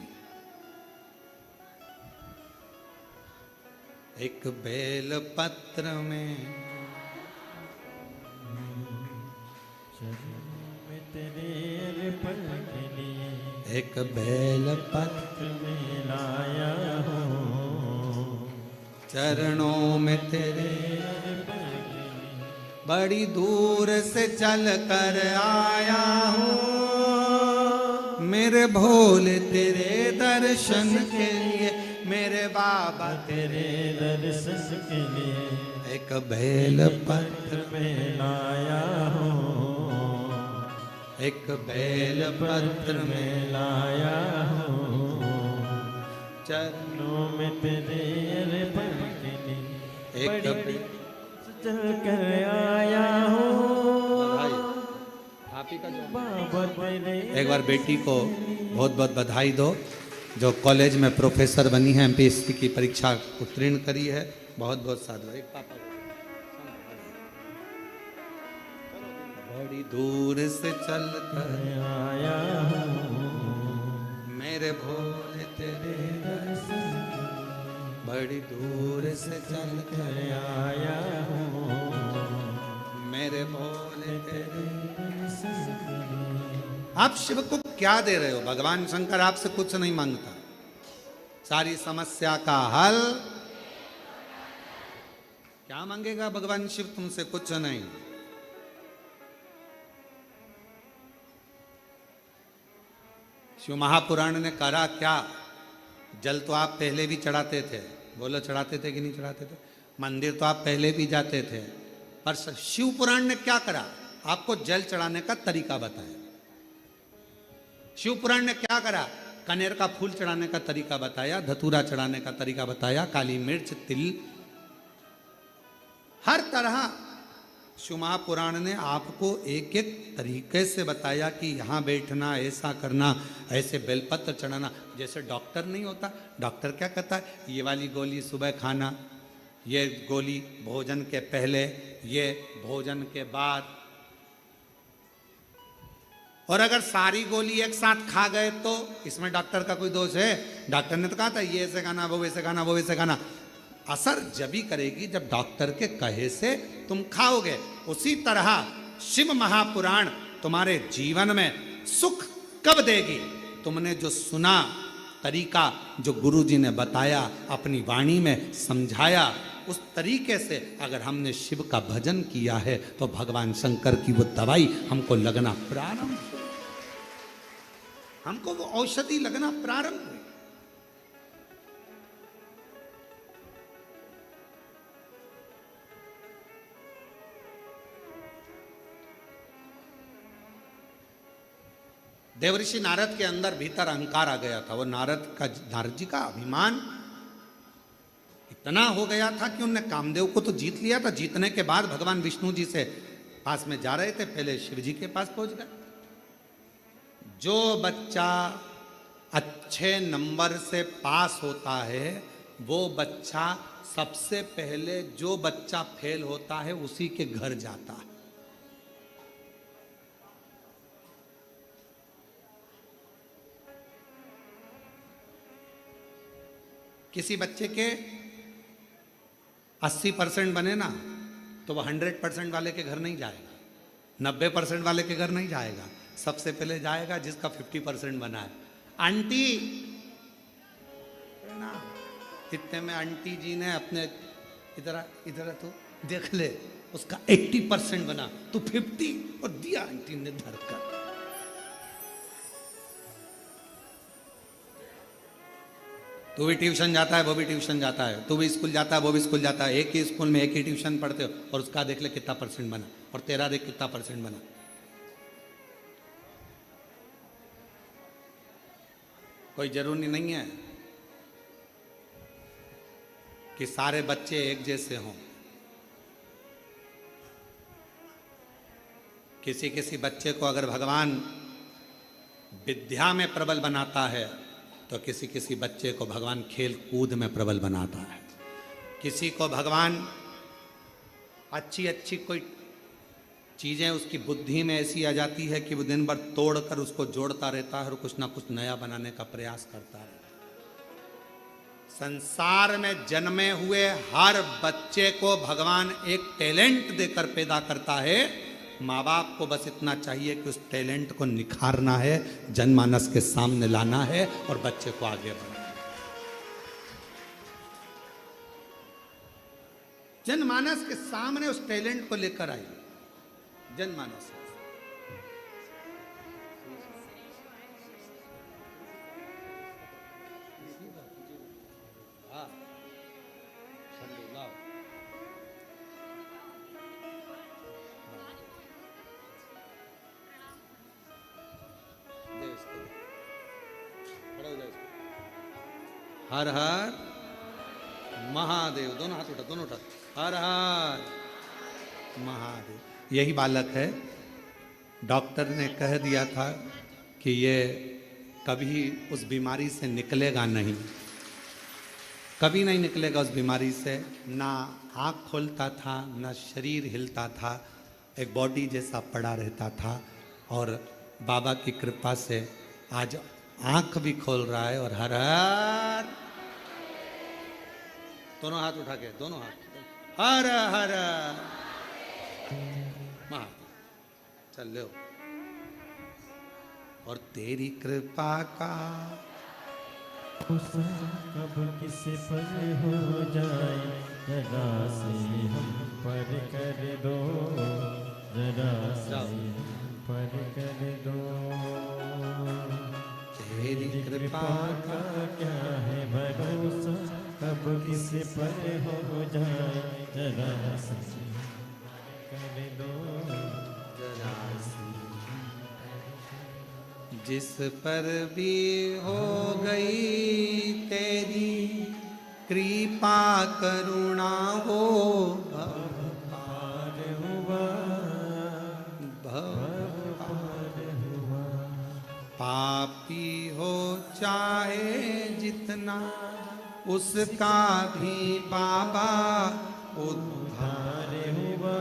एक बेल पत्र में तेरे पल के लिए एक बेल पत्र में लाया हूँ, चरणों में तेरे बड़ी दूर से चल कर आया हूँ। मेरे भोले तेरे दर्शन के लिए, मेरे बाबा तेरे दर्शन के लिए एक बेल पत्र में लाया हूँ, एक बेल पत्र में लाया हूँ, चरणों में तेरे पल के लिए एक बड़ी चल कर आया हूँ। आप ही का बाबा तेरे एक बार बेटी को बहुत बहुत बधाई दो, जो कॉलेज में प्रोफेसर बनी है, एमपीएससी की परीक्षा उत्तीर्ण करी है। बहुत बहुत साधु। एक पापा बड़ी दूर से चल कर आया हूँ, मेरे भोले तेरे दर्शन, बड़ी दूर से चल कर आया हूँ, मेरे भोले तेरे। आप शिव को क्या दे रहे हो? भगवान शंकर आपसे कुछ नहीं मांगता, सारी समस्या का हल क्या मांगेगा भगवान शिव तुमसे? कुछ नहीं। शिव महापुराण ने करा क्या? जल तो आप पहले भी चढ़ाते थे, बोलो चढ़ाते थे कि नहीं चढ़ाते थे? मंदिर तो आप पहले भी जाते थे, पर शिव पुराण ने क्या करा? आपको जल चढ़ाने का तरीका बताया। शिव पुराण ने क्या करा? कनेर का फूल चढ़ाने का तरीका बताया, धतूरा चढ़ाने का तरीका बताया, काली मिर्च, तिल, हर तरह शिव महापुराण ने आपको एक एक तरीके से बताया कि यहाँ बैठना, ऐसा करना, ऐसे बेलपत्र चढ़ाना। जैसे डॉक्टर नहीं होता, डॉक्टर क्या कहता है? ये वाली गोली सुबह खाना, ये गोली भोजन के पहले, ये भोजन के बाद। और अगर सारी गोली एक साथ खा गए तो इसमें डॉक्टर का कोई दोष है? डॉक्टर ने तो कहा था ये ऐसे खाना, वो वैसे खाना, वो वैसे खाना। असर जब ही करेगी जब डॉक्टर के कहे से तुम खाओगे। उसी तरह शिव महापुराण तुम्हारे जीवन में सुख कब देगी? तुमने जो सुना तरीका, जो गुरुजी ने बताया, अपनी वाणी में समझाया, उस तरीके से अगर हमने शिव का भजन किया है तो भगवान शंकर की वो दवाई हमको लगना प्रारंभ, हमको वो औषधि लगना प्रारंभ हुई। देवऋषि नारद के अंदर भीतर अहंकार आ गया था। वो नारद जी का अभिमान इतना हो गया था कि उनने कामदेव को तो जीत लिया था। जीतने के बाद भगवान विष्णु जी से पास में जा रहे थे, पहले शिव जी के पास पहुंच गए। जो बच्चा अच्छे नंबर से पास होता है वो बच्चा सबसे पहले, जो बच्चा फेल होता है उसी के घर जाता है। किसी बच्चे के 80% बने ना तो वह 100% वाले के घर नहीं जाएगा, 90% वाले के घर नहीं जाएगा। सबसे पहले जाएगा जिसका 50% बना है। आंटी ना, इतने में आंटी जी ने अपने इधर तो देख ले, उसका 80% बना तो 50 और दिया आंटी ने धरकर। तू भी ट्यूशन जाता है, वो भी ट्यूशन जाता है, तू भी स्कूल जाता है, वो भी स्कूल जाता है, एक ही स्कूल में एक ही ट्यूशन पढ़ते हो, और उसका देख ले कितना % बना, और तेरा देख कितना % बना। कोई जरूरी नहीं है कि सारे बच्चे एक जैसे हों। किसी किसी बच्चे को अगर भगवान विद्या में प्रबल बनाता है तो किसी किसी बच्चे को भगवान खेल कूद में प्रबल बनाता है। किसी को भगवान अच्छी अच्छी कोई चीज़ें उसकी बुद्धि में ऐसी आ जाती है कि वो दिन भर तोड़ कर उसको जोड़ता रहता है और कुछ ना कुछ नया बनाने का प्रयास करता रहता है। संसार में जन्मे हुए हर बच्चे को भगवान एक टैलेंट देकर पैदा करता है। माँ बाप को बस इतना चाहिए कि उस टैलेंट को निखारना है, जनमानस के सामने लाना है और बच्चे को आगे बढ़ाना है। जनमानस के सामने उस टैलेंट को लेकर आइए। जनमानस हर हर महादेव, दोनों हाथ उठा, दोनों उठा, हर हर महादेव। यही बालक है, डॉक्टर ने कह दिया था कि ये कभी उस बीमारी से निकलेगा नहीं, कभी नहीं निकलेगा उस बीमारी से। ना आँख खोलता था, ना शरीर हिलता था, एक बॉडी जैसा पड़ा रहता था। और बाबा की कृपा से आज आँख भी खोल रहा है। और हर हर, दोनों हाथ उठा के, दोनों हाथ, हर हर महादेव। चल लो। और तेरी कृपा का कब किसी पर हो जाए, जरा से हम पर कर दो, जरा से हम पर कर दो। तेरी कृपा का क्या है भरोसा, कब किसी पर हो जाए, जरा से कर दो, जरा से। जिस पर भी हो गई तेरी कृपा करुणा हो, पार हुआ, पार हुआ। पापी हो चाहे जितना, उसका भी बाबा उद्धार हुआ,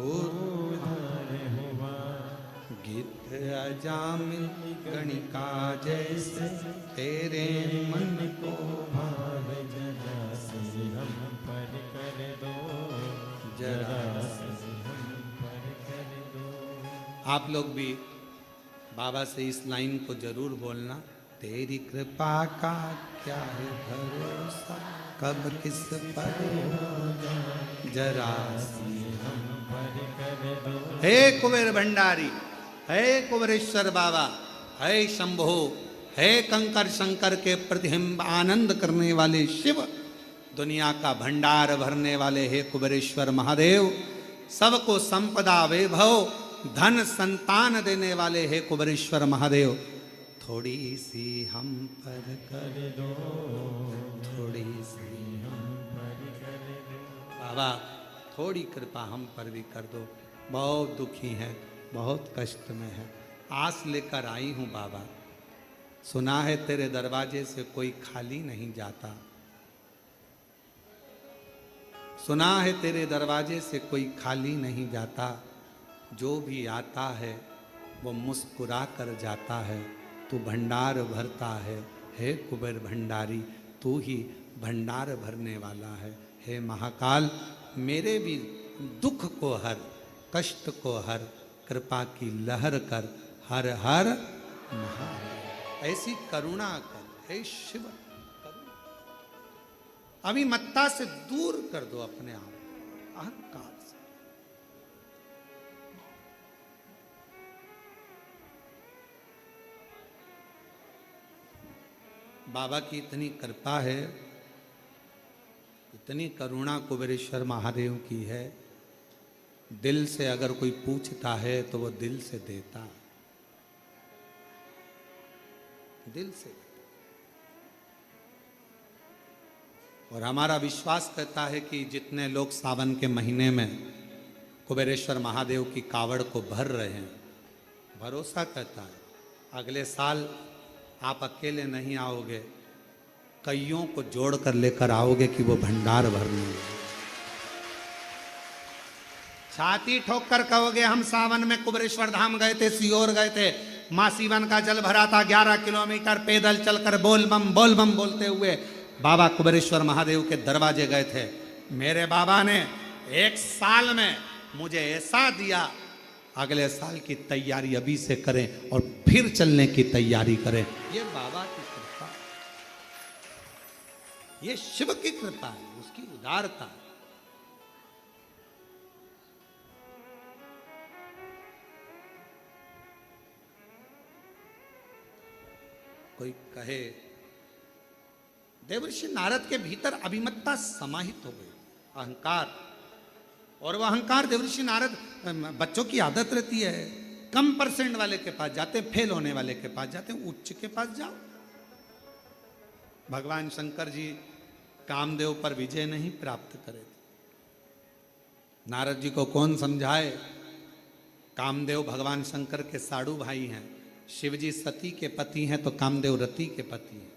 उद्धार हुआ। अजामिल गणिका जैसे तेरे मन को भावे जरा से हम पर कर दो, जरा से हम पर कर दो। आप लोग भी बाबा से इस लाइन को जरूर बोलना। तेरी कृपा का क्या है भरोसा, कब किस पर जरा से हम पर कर दो। हे कुबेर भंडारी, हे कुबेरेश्वर बाबा, हे शंभो, हे कंकर शंकर के प्रतिबिंब आनंद करने वाले शिव, दुनिया का भंडार भरने वाले हे कुबेरेश्वर महादेव, सबको संपदा वैभव धन संतान देने वाले हे कुबेरेश्वर महादेव, थोड़ी सी हम पर कर दो, थोड़ी सी हम पर कर दो। बाबा थोड़ी कृपा हम पर भी कर दो, बहुत दुखी है, बहुत कष्ट में है, आस लेकर आई हूँ बाबा। सुना है तेरे दरवाजे से कोई खाली नहीं जाता, सुना है तेरे दरवाजे से कोई खाली नहीं जाता, जो भी आता है वो मुस्कुरा कर जाता है, तू भंडार भरता है हे कुबेर भंडारी, तू ही भंडार भरने वाला है। हे महाकाल मेरे भी दुख को हर, कष्ट को हर, कृपा की लहर कर, हर हर महादेव। ऐसी करुणा कर हे शिव, अभिमत्ता से दूर कर दो अपने आप, अहंकार से। बाबा की इतनी कृपा है, इतनी करुणा कुबेरेश्वर महादेव की है, दिल से अगर कोई पूछता है तो वो दिल से देता, दिल से। और हमारा विश्वास कहता है कि जितने लोग सावन के महीने में कुबेरेश्वर महादेव की कावड़ को भर रहे हैं, भरोसा कहता है अगले साल आप अकेले नहीं आओगे, कईयों को जोड़ कर लेकर आओगे कि वो भंडार भरने। छाती ठोक कर कहोगे हम सावन में कुबेरेश्वर धाम गए थे, सीहोर गए थे, मां सीवन का जल भरा था, 11 किलोमीटर पैदल चलकर बोल बम बोलते हुए बाबा कुबेरेश्वर महादेव के दरवाजे गए थे। मेरे बाबा ने 1 साल में मुझे ऐसा दिया, अगले साल की तैयारी अभी से करें और फिर चलने की तैयारी करें। ये बाबा की कृपा, ये शिव की कृपा है, उसकी उदारता। कोई कहे देवर्षि नारद के भीतर अभिमत्ता समाहित हो गई, अहंकार, और वह अहंकार देवर्षि नारद, बच्चों की आदत रहती है, कम परसेंट वाले के पास जाते, फेल होने वाले के पास जाते, उच्च के पास जाओ। भगवान शंकर जी कामदेव पर विजय नहीं प्राप्त करे, नारद जी को कौन समझाए। कामदेव भगवान शंकर के साड़ू भाई हैं, शिवजी सती के पति हैं तो कामदेव रति के पति हैं।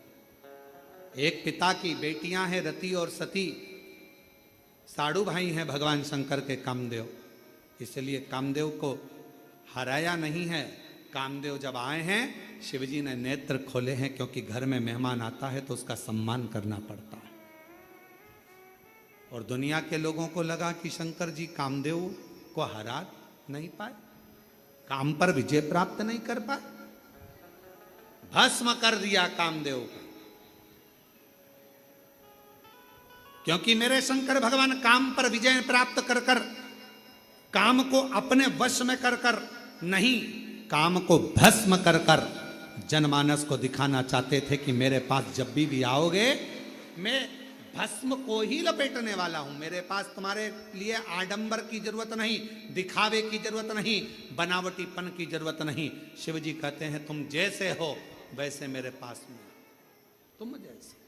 एक पिता की बेटियां हैं रति और सती, साड़ू भाई हैं भगवान शंकर के कामदेव, इसलिए कामदेव को हराया नहीं है। कामदेव जब आए हैं, शिवजी ने नेत्र खोले हैं, क्योंकि घर में मेहमान आता है तो उसका सम्मान करना पड़ता है। और दुनिया के लोगों को लगा कि शंकर जी कामदेव को हरा नहीं पाए, काम पर विजय प्राप्त नहीं कर पाए, भस्म कर दिया कामदेव को। क्योंकि मेरे शंकर भगवान काम पर विजय प्राप्त कर कर, काम को अपने वश में कर कर नहीं, काम को भस्म कर कर जनमानस को दिखाना चाहते थे कि मेरे पास जब भी आओगे मैं भस्म को ही लपेटने वाला हूं। मेरे पास तुम्हारे लिए आडंबर की जरूरत नहीं, दिखावे की जरूरत नहीं, बनावटीपन की जरूरत नहीं। शिवजी कहते हैं तुम जैसे हो वैसे मेरे पास में, तुम जैसे।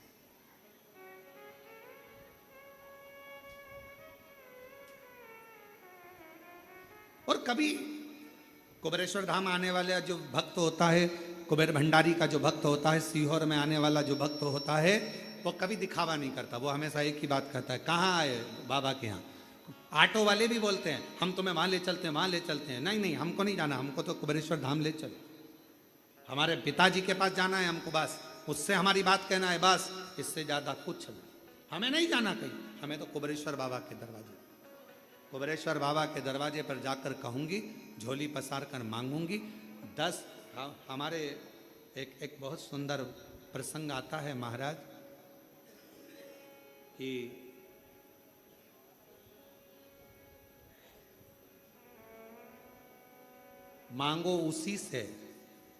और कभी कुबेरेश्वर धाम आने वाला जो भक्त होता है, कुबेर भंडारी का जो भक्त होता है, सीहोर में आने वाला जो भक्त होता है, वो कभी दिखावा नहीं करता। वो हमेशा एक ही बात कहता है, कहाँ आए बाबा के यहाँ, ऑटो वाले भी बोलते हैं हम तुम्हें वहां ले चलते हैं, वहां ले चलते हैं। नहीं नहीं, हमको नहीं जाना, हमको तो कुबेरेश्वर धाम ले चलो। हमारे पिताजी के पास जाना है हमको, बस उससे हमारी बात कहना है, बस इससे ज्यादा कुछ नहीं। हमें नहीं जाना कहीं, हमें तो कुबेरेश्वर बाबा के दरवाजे, कुबेरेश्वर बाबा के दरवाजे पर जाकर कहूंगी, झोली पसार कर मांगूंगी 10। हमारे एक बहुत सुंदर प्रसंग आता है महाराज कि मांगो उसी से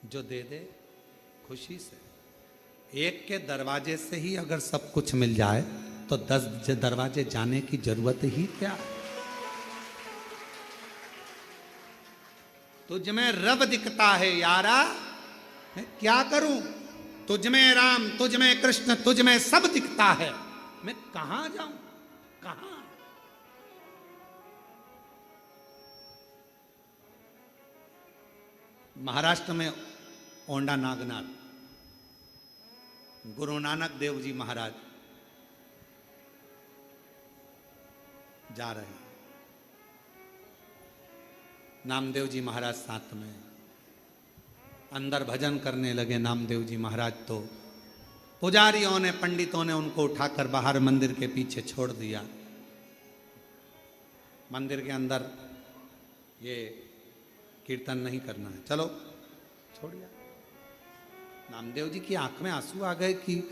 जो दे दे खुशी से। एक के दरवाजे से ही अगर सब कुछ मिल जाए तो 10 दरवाजे जाने की जरूरत ही क्या। तुझ में रब दिखता है यारा, मैं क्या करूं? तुझ में राम, तुझ में कृष्ण, तुझ में सब दिखता है, मैं कहां जाऊं, कहां? महाराष्ट्र में ओंडा नागनाथ गुरु नानक देव जी महाराज जा रहे हैं, नामदेव जी महाराज साथ में। अंदर भजन करने लगे नामदेव जी महाराज, तो पुजारियों ने, पंडितों ने उनको उठाकर बाहर मंदिर के पीछे छोड़ दिया। मंदिर के अंदर ये कीर्तन नहीं करना है, चलो छोड़ दिया। नामदेव जी की आंख में आंसू आ गए कि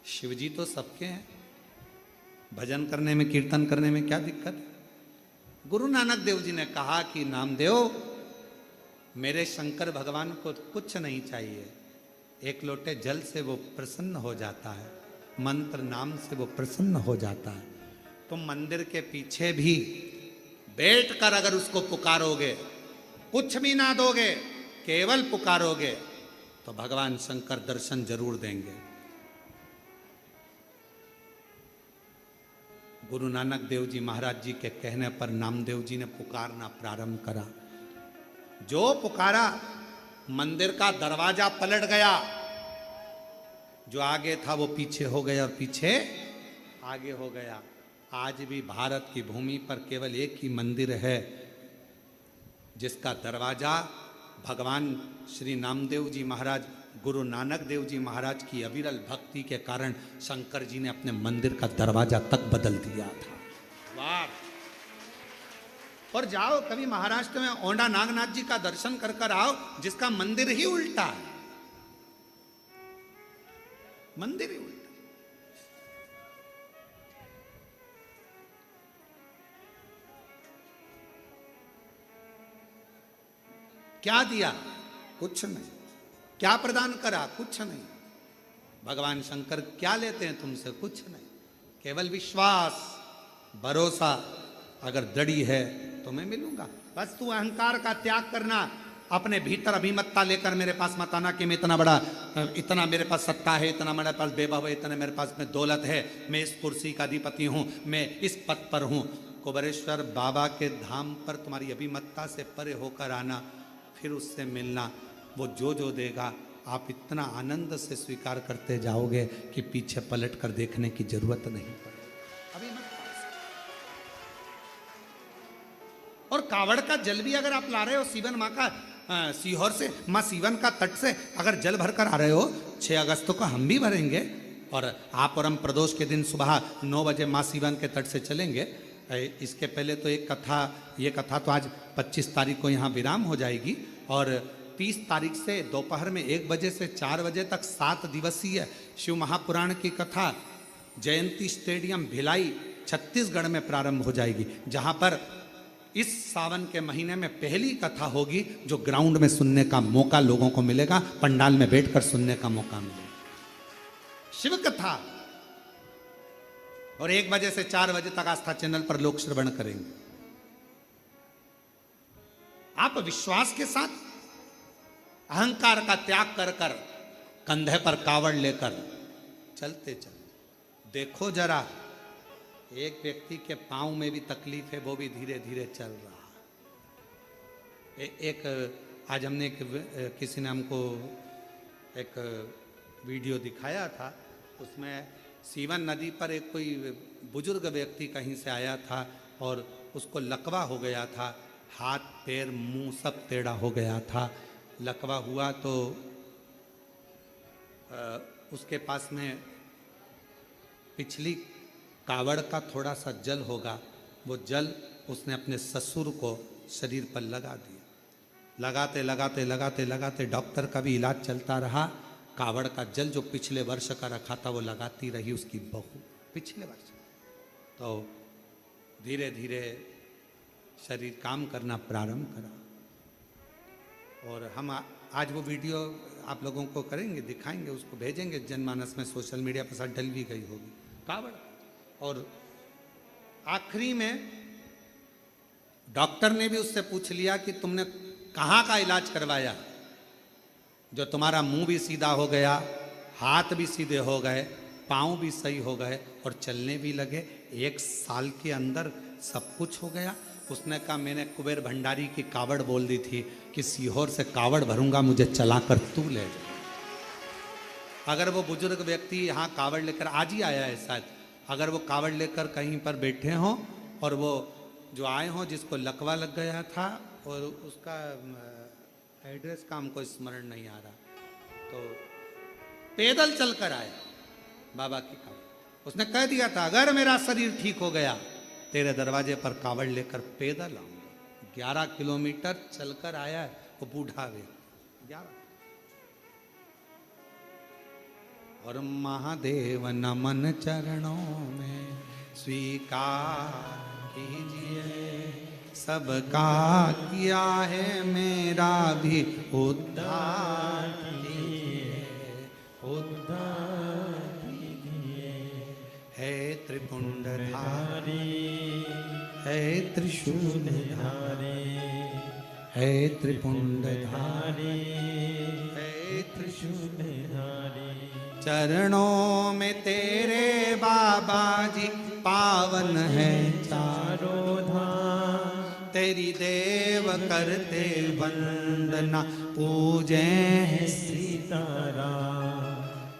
शिव जी तो सबके हैं, भजन करने में, कीर्तन करने में क्या दिक्कत है? गुरु नानक देव जी ने कहा कि नामदेव, मेरे शंकर भगवान को कुछ नहीं चाहिए, एक लोटे जल से वो प्रसन्न हो जाता है, मंत्र नाम से वो प्रसन्न हो जाता है। तुम मंदिर के पीछे भी बैठकर अगर उसको पुकारोगे, कुछ भी ना दोगे, केवल पुकारोगे, तो भगवान शंकर दर्शन जरूर देंगे। गुरु नानक देव जी महाराज जी के कहने पर नामदेव जी ने पुकारना प्रारंभ करा। जो पुकारा, मंदिर का दरवाजा पलट गया, जो आगे था वो पीछे हो गया और पीछे आगे हो गया। आज भी भारत की भूमि पर केवल एक ही मंदिर है जिसका दरवाजा भगवान श्री नामदेव जी महाराज, गुरु नानक देव जी महाराज की अविरल भक्ति के कारण शंकर जी ने अपने मंदिर का दरवाजा तक बदल दिया था। वाह! और जाओ कभी महाराष्ट्र में ओंडा नागनाथ जी का दर्शन कर कर आओ, जिसका मंदिर ही उल्टा है, मंदिर ही उल्टा। क्या दिया? कुछ नहीं। क्या प्रदान करा? कुछ नहीं। भगवान शंकर क्या लेते हैं तुमसे? कुछ नहीं। केवल विश्वास, भरोसा अगर दृढ़ है तो मैं मिलूंगा। बस तू अहंकार का त्याग करना, अपने भीतर अभिमतता लेकर मेरे पास मत आना कि मैं इतना बड़ा, इतना मेरे पास सत्ता है, इतना मेरे पास वैभव है, इतना मेरे पास में दौलत है, मैं इस कुर्सी का अधिपति हूँ, मैं इस पद पर हूँ। कुबेरेश्वर बाबा के धाम पर तुम्हारी अभिमतता से परे होकर आना, फिर उससे मिलना, वो जो देगा आप इतना आनंद से स्वीकार करते जाओगे कि पीछे पलट कर देखने की जरूरत नहीं पड़ेगी। अभिमतता से। और कावड़ का जल भी अगर आप ला रहे हो सीवन माँ का, सीहोर से, माँ सीवन का तट से अगर जल भर कर आ रहे हो, 6 अगस्त को हम भी भरेंगे। और आप और हम प्रदोष के दिन सुबह 9 बजे माँ सीवन के तट से चलेंगे। इसके पहले तो एक कथा, ये कथा तो आज 25 तारीख को यहाँ विराम हो जाएगी, और 30 तारीख से दोपहर में 1 बजे से 4 बजे तक 7 दिवसीय शिव महापुराण की कथा जयंती स्टेडियम भिलाई छत्तीसगढ़ में प्रारंभ हो जाएगी, जहाँ पर इस सावन के महीने में पहली कथा होगी जो ग्राउंड में सुनने का मौका लोगों को मिलेगा, पंडाल में बैठकर सुनने का मौका मिलेगा। शिव कथा। और 1 बजे से 4 बजे तक आस्था चैनल पर लोक श्रवण करेंगे। आप विश्वास के साथ अहंकार का त्याग कर कर कंधे पर कावड़ लेकर चलते चलते देखो जरा, एक व्यक्ति के पांव में भी तकलीफ है, वो भी धीरे धीरे चल रहा। एक आज हमने किसी ने हमको एक वीडियो दिखाया था, उसमें सीवन नदी पर एक कोई बुजुर्ग व्यक्ति कहीं से आया था और उसको लकवा हो गया था, हाथ पैर मुंह सब टेढ़ा हो गया था। लकवा हुआ तो उसके पास में पिछली कावड़ का थोड़ा सा जल होगा, वो जल उसने अपने ससुर को शरीर पर लगा दिया। लगाते लगाते लगाते लगाते डॉक्टर का भी इलाज चलता रहा। कावड़ का जल जो पिछले वर्ष का रखा था वो लगाती रही उसकी बहू पिछले वर्ष। तो धीरे धीरे शरीर काम करना प्रारंभ करा। और हम आज वो वीडियो आप लोगों को करेंगे, दिखाएंगे, उसको भेजेंगे जनमानस में, सोशल मीडिया पर सब डल भी गई होगी कावड़। और आखिरी में डॉक्टर ने भी उससे पूछ लिया कि तुमने कहाँ का इलाज करवाया, जो तुम्हारा मुंह भी सीधा हो गया, हाथ भी सीधे हो गए, पाँव भी सही हो गए और चलने भी लगे, 1 साल के अंदर सब कुछ हो गया। उसने कहा मैंने कुबेर भंडारी की कावड़ बोल दी थी कि सीहोर से कावड़ भरूंगा, मुझे चलाकर तू ले जा। अगर वो बुजुर्ग व्यक्ति यहाँ कावड़ लेकर, आज ही आया है शायद, अगर वो कावड़ लेकर कहीं पर बैठे हों और वो जो आए हों जिसको लकवा लग गया था और उसका एड्रेस का हमको स्मरण नहीं आ रहा, तो पैदल चलकर आया बाबा की कावड़। उसने कह दिया था अगर मेरा शरीर ठीक हो गया तेरे दरवाजे पर कावड़ लेकर पैदल आऊंगा। 11 किलोमीटर चलकर आया है वो बूढ़ा वे 11। और महादेव नमन चरणों में स्वीकार कीजिए, सबका किया है मेरा भी उद्धार कीजिए, उद्धार कीजिए। है त्रिपुंडधारी, है त्रिशूलधारी, है त्रिपुंडधारी, है त्रिशूलधारी। चरणों में तेरे बाबा जी पावन है चारों धाम, तेरी देव करते वंदना पूजे सीताराम।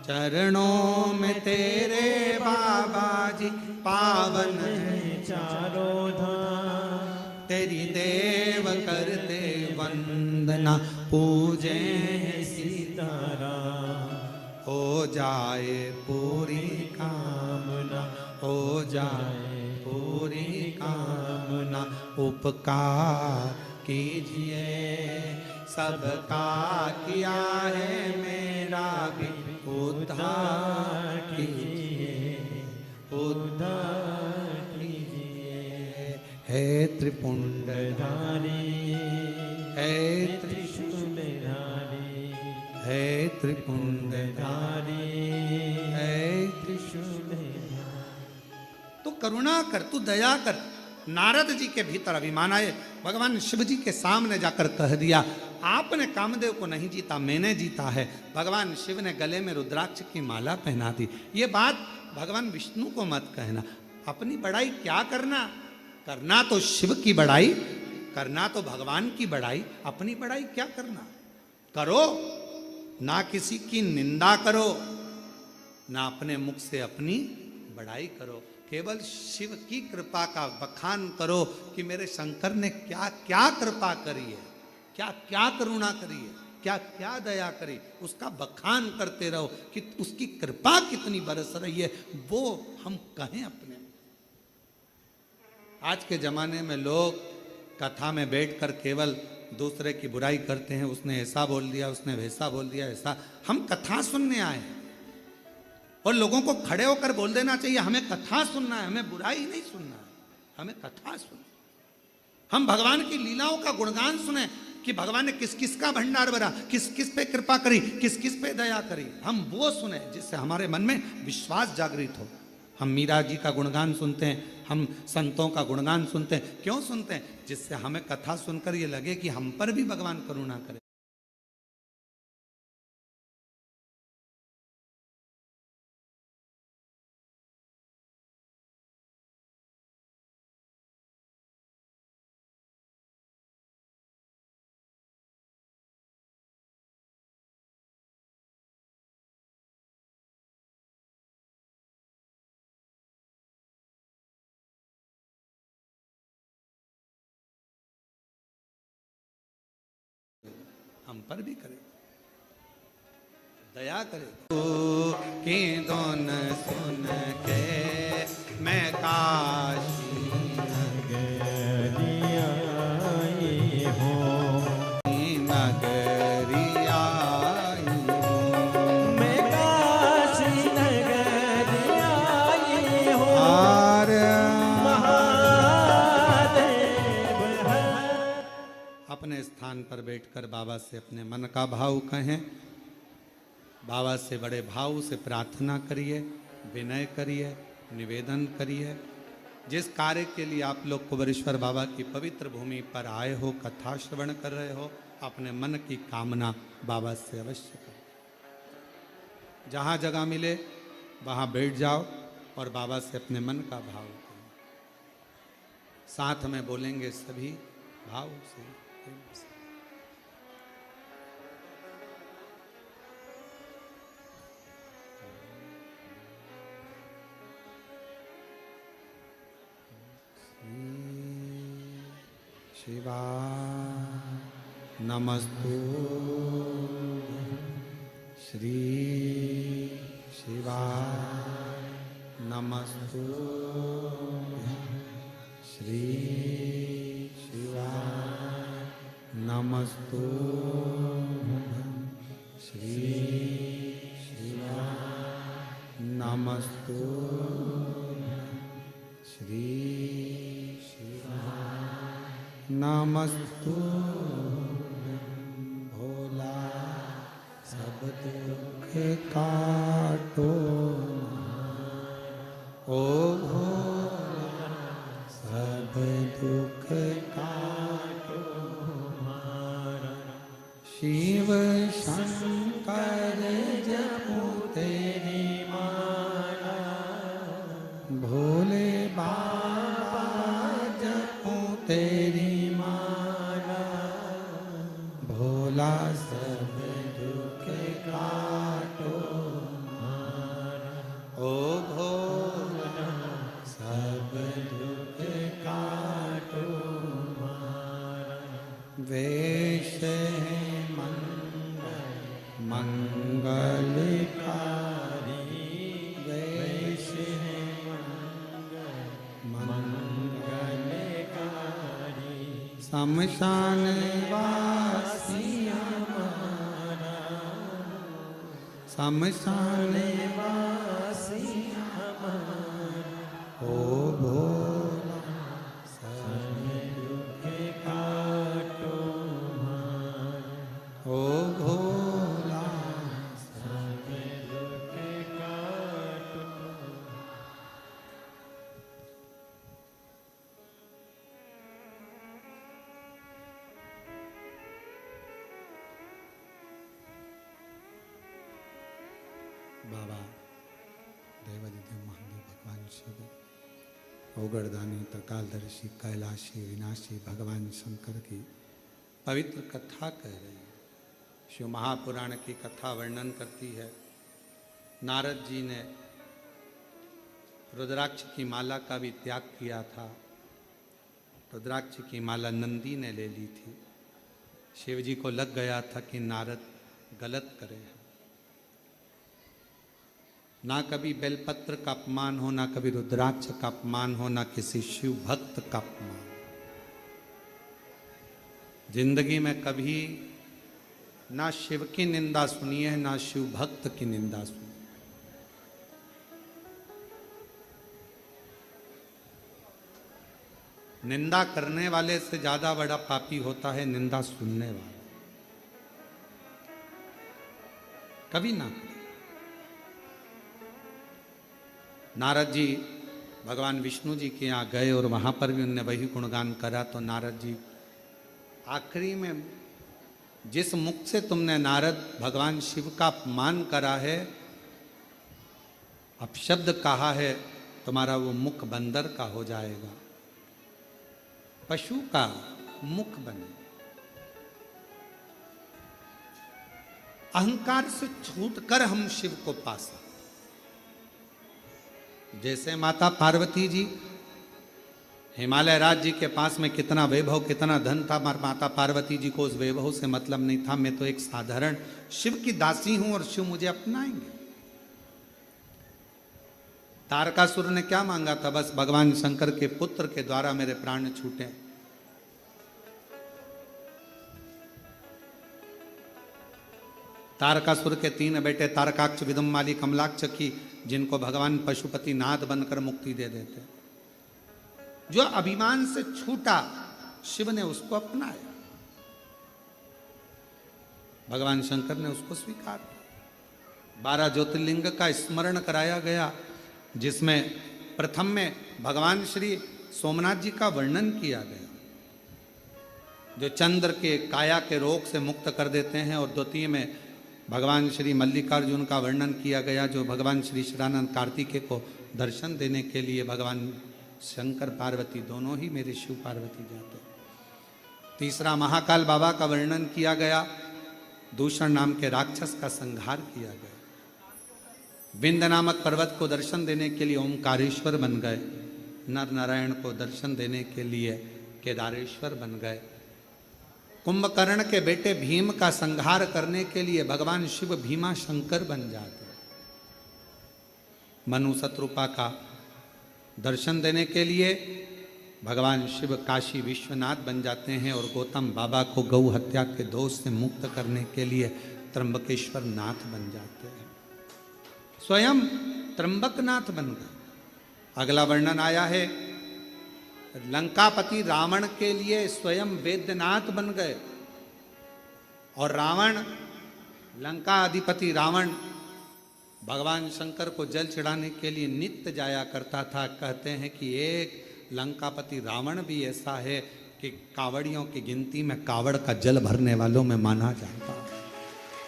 चरणों में तेरे बाबा जी पावन है चारों धाम, तेरी देव करते वंदना पूजे सीताराम। हो जाए पूरी कामना, हो जाए पूरी कामना, उपकार कीजिए, सबका किया है मेरा भी उद्धार कीजिए, उद्धार कीजिए। है त्रिपुंडधारी, है त्रिशूलधारी, है त्रिपुंडधारी, है त्रिशूलधारी। तू करुणा कर, तू दया कर। नारद जी के भीतर अभिमान आए, भगवान शिव जी के सामने जाकर कह दिया आपने कामदेव को नहीं जीता, मैंने जीता है। भगवान शिव ने गले में रुद्राक्ष की माला पहना दी। ये बात भगवान विष्णु को मत कहना। अपनी बड़ाई क्या करना, करना तो शिव की बड़ाई, करना तो भगवान की बड़ाई, अपनी बड़ाई क्या करना। करो ना, किसी की निंदा करो ना, अपने मुख से अपनी बड़ाई करो। केवल शिव की कृपा का बखान करो कि मेरे शंकर ने क्या क्या कृपा करी है, क्या क्या करुणा करी है, क्या क्या दया करी, उसका बखान करते रहो कि उसकी कृपा कितनी बरस रही है, वो हम कहें अपने। आज के जमाने में लोग कथा में बैठकर केवल दूसरे की बुराई करते हैं, उसने ऐसा बोल दिया, उसने वैसा बोल दिया, ऐसा। हम कथा सुनने आए हैं और लोगों को खड़े होकर बोल देना चाहिए हमें कथा सुनना है, हमें बुराई नहीं सुनना है, हमें कथा सुनना। हम भगवान की लीलाओं का गुणगान सुने कि भगवान ने किस किस का भंडार भरा, किस किस पे कृपा करी, किस किस पे दया करी। हम वो सुने जिससे हमारे मन में विश्वास जागृत हो। हम मीरा जी का गुणगान सुनते हैं, हम संतों का गुणगान सुनते हैं, क्यों सुनते हैं? जिससे हमें कथा सुनकर ये लगे कि हम पर भी भगवान करुणा करे। हम पर भी करे, दया करे। की दोन सुन के मैं काशी नगरी आई हूँ, नगरी आई हूँ, मैं काशी नगरी आई हूँ। महादेव है। अपने स्थान पर बैठकर बाबा से अपने मन का भाव कहें, बाबा से बड़े भाव से प्रार्थना करिए, विनय करिए, निवेदन करिए। जिस कार्य के लिए आप लोग कुबेरेश्वर बाबा की पवित्र भूमि पर आए हो, कथा श्रवण कर रहे हो, अपने मन की कामना बाबा से अवश्य करो। जहाँ जगह मिले वहाँ बैठ जाओ और बाबा से अपने मन का भाव करो। साथ में बोलेंगे सभी भाव से, प्रेम से। शिवा नमस्तु श्री शिवा नमस्तु श्री शिवा नमस्तु श्री शिवा नमस्तु श्री नमस्तु भोला सब दुख काटो, ओ भोला सब दुख काटो, शिव शंकर जपो तेरी माला, भोले बाबा जपो तेरी भोला सब दुख काटो, ओ भोला सब दुख काटो, वेश है मंगलकारी, वेश है मंगलकारी, शमशान वासी हमारा, शमशान वासी हमारा, ओ भोला सब दुख काटो, ओ भोला सब दुख काटो। बाबा देवादिदेव महादेव भगवान शिव, ओगरदानी त्रिकालदर्शी कैलाशी विनाशी भगवान शंकर की पवित्र कथा कह रहे हैं। शिव महापुराण की कथा वर्णन करती है, नारद जी ने रुद्राक्ष की माला का भी त्याग किया था। रुद्राक्ष की माला नंदी ने ले ली थी। शिव जी को लग गया था कि नारद गलत करे, ना कभी बेलपत्र का अपमान हो, ना कभी रुद्राक्ष का अपमान हो, ना किसी शिव भक्त का अपमान। जिंदगी में कभी ना शिव की निंदा सुनी है, ना शिव भक्त की निंदा सुनी। निंदा करने वाले से ज्यादा बड़ा पापी होता है निंदा सुनने वाला। कभी ना करे। नारद जी भगवान विष्णु जी के यहाँ गए और वहाँ पर भी उनने वही गुणगान करा। तो नारद जी आखिरी में, जिस मुख से तुमने नारद भगवान शिव का अपमान करा है, अपशब्द कहा है, तुम्हारा वो मुख बंदर का हो जाएगा, पशु का मुख बने। अहंकार से छूटकर हम शिव को पा सकते। जैसे माता पार्वती जी हिमालय राज्य के पास में कितना वैभव, कितना धन था, माता पार्वती जी को उस वैभव से मतलब नहीं था। मैं तो एक साधारण शिव की दासी हूं और शिव मुझे अपनाएंगे। तारकासुर ने क्या मांगा था? बस भगवान शंकर के पुत्र के द्वारा मेरे प्राण छूटे। तारकासुर के 3 बेटे तारकाक्ष, विदुम्माली, कमलाक्ष की, जिनको भगवान पशुपति नाथ बनकर मुक्ति दे देते। जो अभिमान से छूटा, शिव ने उसको अपनाया, भगवान शंकर ने उसको स्वीकार किया। 12 ज्योतिर्लिंग का स्मरण कराया गया, जिसमें प्रथम में भगवान श्री सोमनाथ जी का वर्णन किया गया, जो चंद्र के काया के रोग से मुक्त कर देते हैं, और द्वितीय में भगवान श्री मल्लिकार्जुन का वर्णन किया गया, जो भगवान श्री श्रीरानंद कार्तिकेय को दर्शन देने के लिए भगवान शंकर पार्वती दोनों ही मेरे शिव पार्वती जाते। तीसरा महाकाल बाबा का वर्णन किया गया, दूषण नाम के राक्षस का संहार किया गया। विंध्य नामक पर्वत को दर्शन देने के लिए ओमकारेश्वर बन गए, नर नारायण को दर्शन देने के लिए केदारेश्वर बन गए। कुंभकर्ण के बेटे भीम का संहार करने के लिए भगवान शिव भीमा शंकर बन जाते। मनु शत्रुपा का दर्शन देने के लिए भगवान शिव काशी विश्वनाथ बन जाते हैं, और गौतम बाबा को गौ हत्या के दोष से मुक्त करने के लिए त्र्यंबकेश्वर नाथ बन जाते हैं। स्वयं त्र्यंबकनाथ बन गए। अगला वर्णन आया है, लंकापति रावण के लिए स्वयं वेद्यनाथ बन गए, और रावण, लंका अधिपति रावण भगवान शंकर को जल चढ़ाने के लिए नित्य जाया करता था। कहते हैं कि एक लंकापति रावण भी ऐसा है कि कावड़ियों की गिनती में कावड़ का जल भरने वालों में माना जाता है।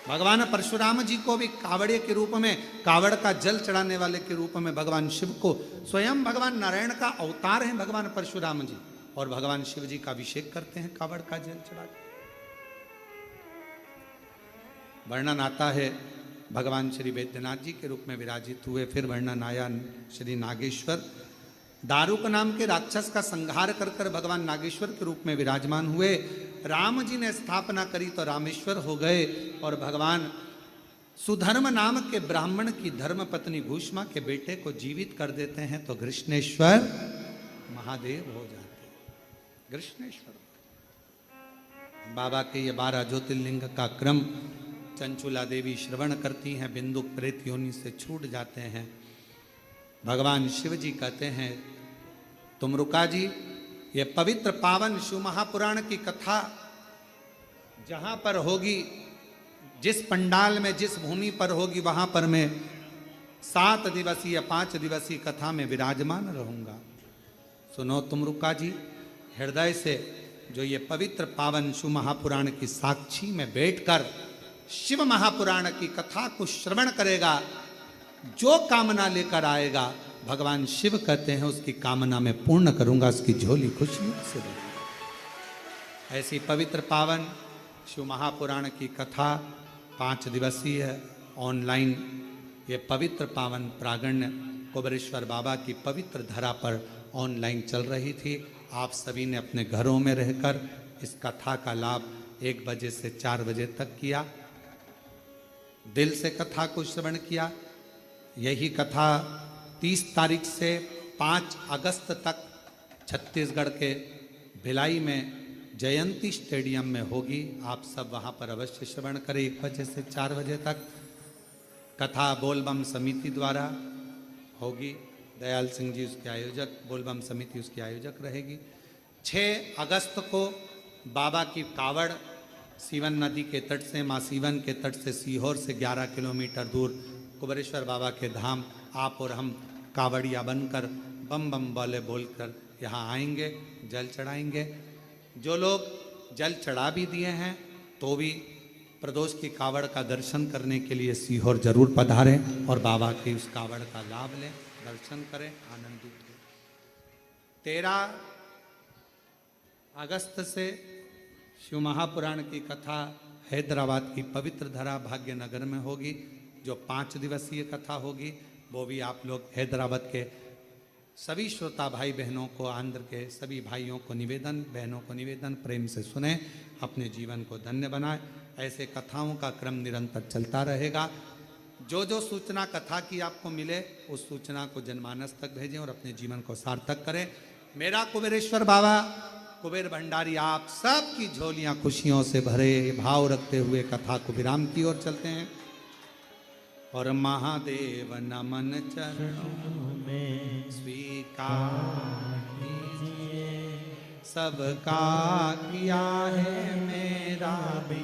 भगवान परशुराम जी को भी कावड़े के रूप में, कावड़ का जल चढ़ाने वाले के रूप में भगवान शिव को, स्वयं भगवान नारायण का अवतार हैं भगवान परशुराम जी, और भगवान शिव जी का अभिषेक करते हैं कावड़ का जल चढ़ा। वर्णन आता है भगवान श्री वैद्यनाथ जी के रूप में विराजित हुए। फिर वर्णन आया श्री नागेश्वर, दारुक नाम के राक्षस का संहार कर कर भगवान नागेश्वर के रूप में विराजमान हुए। राम जी ने स्थापना करी तो रामेश्वर हो गए, और भगवान सुधर्म नाम के ब्राह्मण की धर्म पत्नी घूष्मा के बेटे को जीवित कर देते हैं तो कृष्णेश्वर महादेव हो जाते। कृष्णेश्वर बाबा के ये 12 ज्योतिर्लिंग का क्रम चंचुला देवी श्रवण करती हैं, बिंदु प्रेत योनि से छूट जाते हैं। भगवान शिव जी कहते हैं, तुम रुका जी, ये पवित्र पावन शिव महापुराण की कथा जहां पर होगी, जिस पंडाल में, जिस भूमि पर होगी, वहां पर मैं 7 दिवसीय 5 दिवसीय कथा में विराजमान रहूंगा। सुनो तुम रुका जी, हृदय से जो ये पवित्र पावन शिव महापुराण की साक्षी में बैठकर शिव महापुराण की कथा को श्रवण करेगा, जो कामना लेकर आएगा, भगवान शिव कहते हैं उसकी कामना में पूर्ण करूंगा, उसकी झोली खुशियों से भरेगी। ऐसी पवित्र पावन शिव महापुराण की कथा 5 दिवसीय ऑनलाइन ये पवित्र पावन प्रागण्य कुबेरेश्वर बाबा की पवित्र धरा पर ऑनलाइन चल रही थी। आप सभी ने अपने घरों में रहकर इस कथा का लाभ 1 बजे से 4 बजे तक किया, दिल से कथा को श्रवण किया। यही कथा 30 तारीख से 5 अगस्त तक छत्तीसगढ़ के भिलाई में जयंती स्टेडियम में होगी। आप सब वहां पर अवश्य श्रवण करें। 1 बजे से 4 बजे तक कथा बोलबम समिति द्वारा होगी। दयाल सिंह जी उसके आयोजक, बोलबम समिति उसकी आयोजक रहेगी। 6 अगस्त को बाबा की कावड़ सीवन नदी के तट से, माँ सीवन के तट से, सीहोर से 11 किलोमीटर दूर कुबेरेश्वर बाबा के धाम आप और हम कावड़िया बनकर बम बम बोले बोलकर यहाँ आएंगे, जल चढ़ाएंगे। जो लोग जल चढ़ा भी दिए हैं तो भी प्रदोष की कावड़ का दर्शन करने के लिए सीहोर जरूर पधारें और बाबा की उस कावड़ का लाभ लें, दर्शन करें, आनंदित हो। 13 अगस्त से शिव महापुराण की कथा हैदराबाद की पवित्र धरा भाग्यनगर में होगी। जो 5 दिवसीय कथा होगी वो भी आप लोग हैदराबाद के सभी श्रोता भाई बहनों को, आंध्र के सभी भाइयों को निवेदन, बहनों को निवेदन, प्रेम से सुने, अपने जीवन को धन्य बनाए। ऐसे कथाओं का क्रम निरंतर चलता रहेगा। जो जो सूचना कथा की आपको मिले उस सूचना को जनमानस तक भेजें और अपने जीवन को सार्थक करें। मेरा कुबेरेश्वर बाबा कुबेर भंडारी आप सबकी झोलियां खुशियों से भरे भाव रखते हुए कथा को विराम की ओर चलते हैं। और महादेव नमन चरणों में स्वीकार कीजिए, सबका किया है मेरा भी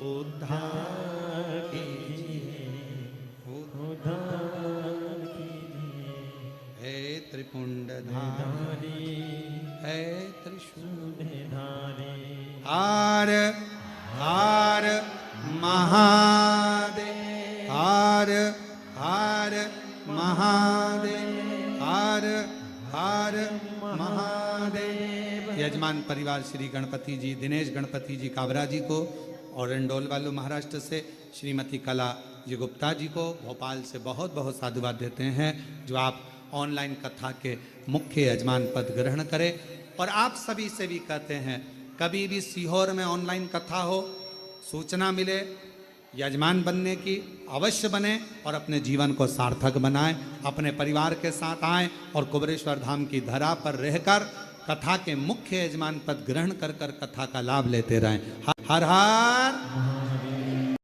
उद्धार कीजिए, उद्धार कीजिए। हे त्रिपुंडधारी, हे त्रिशूलधारी, हर हर महादेव, हर हर महादेव, हर हर महादेव। यजमान परिवार श्री गणपति जी, दिनेश गणपति जी काबरा जी को, और इंडोल वालों महाराष्ट्र से श्रीमती कला जी गुप्ता जी को, भोपाल से बहुत बहुत साधुवाद देते हैं जो आप ऑनलाइन कथा के मुख्य यजमान पद ग्रहण करें। और आप सभी से भी कहते हैं, कभी भी सीहोर में ऑनलाइन कथा हो, सूचना मिले, यजमान बनने की अवश्य बने और अपने जीवन को सार्थक बनाएं। अपने परिवार के साथ आएं और कुबेरेश्वर धाम की धरा पर रहकर कथा के मुख्य यजमान पद ग्रहण कर कर कथा का लाभ लेते रहें। हर हर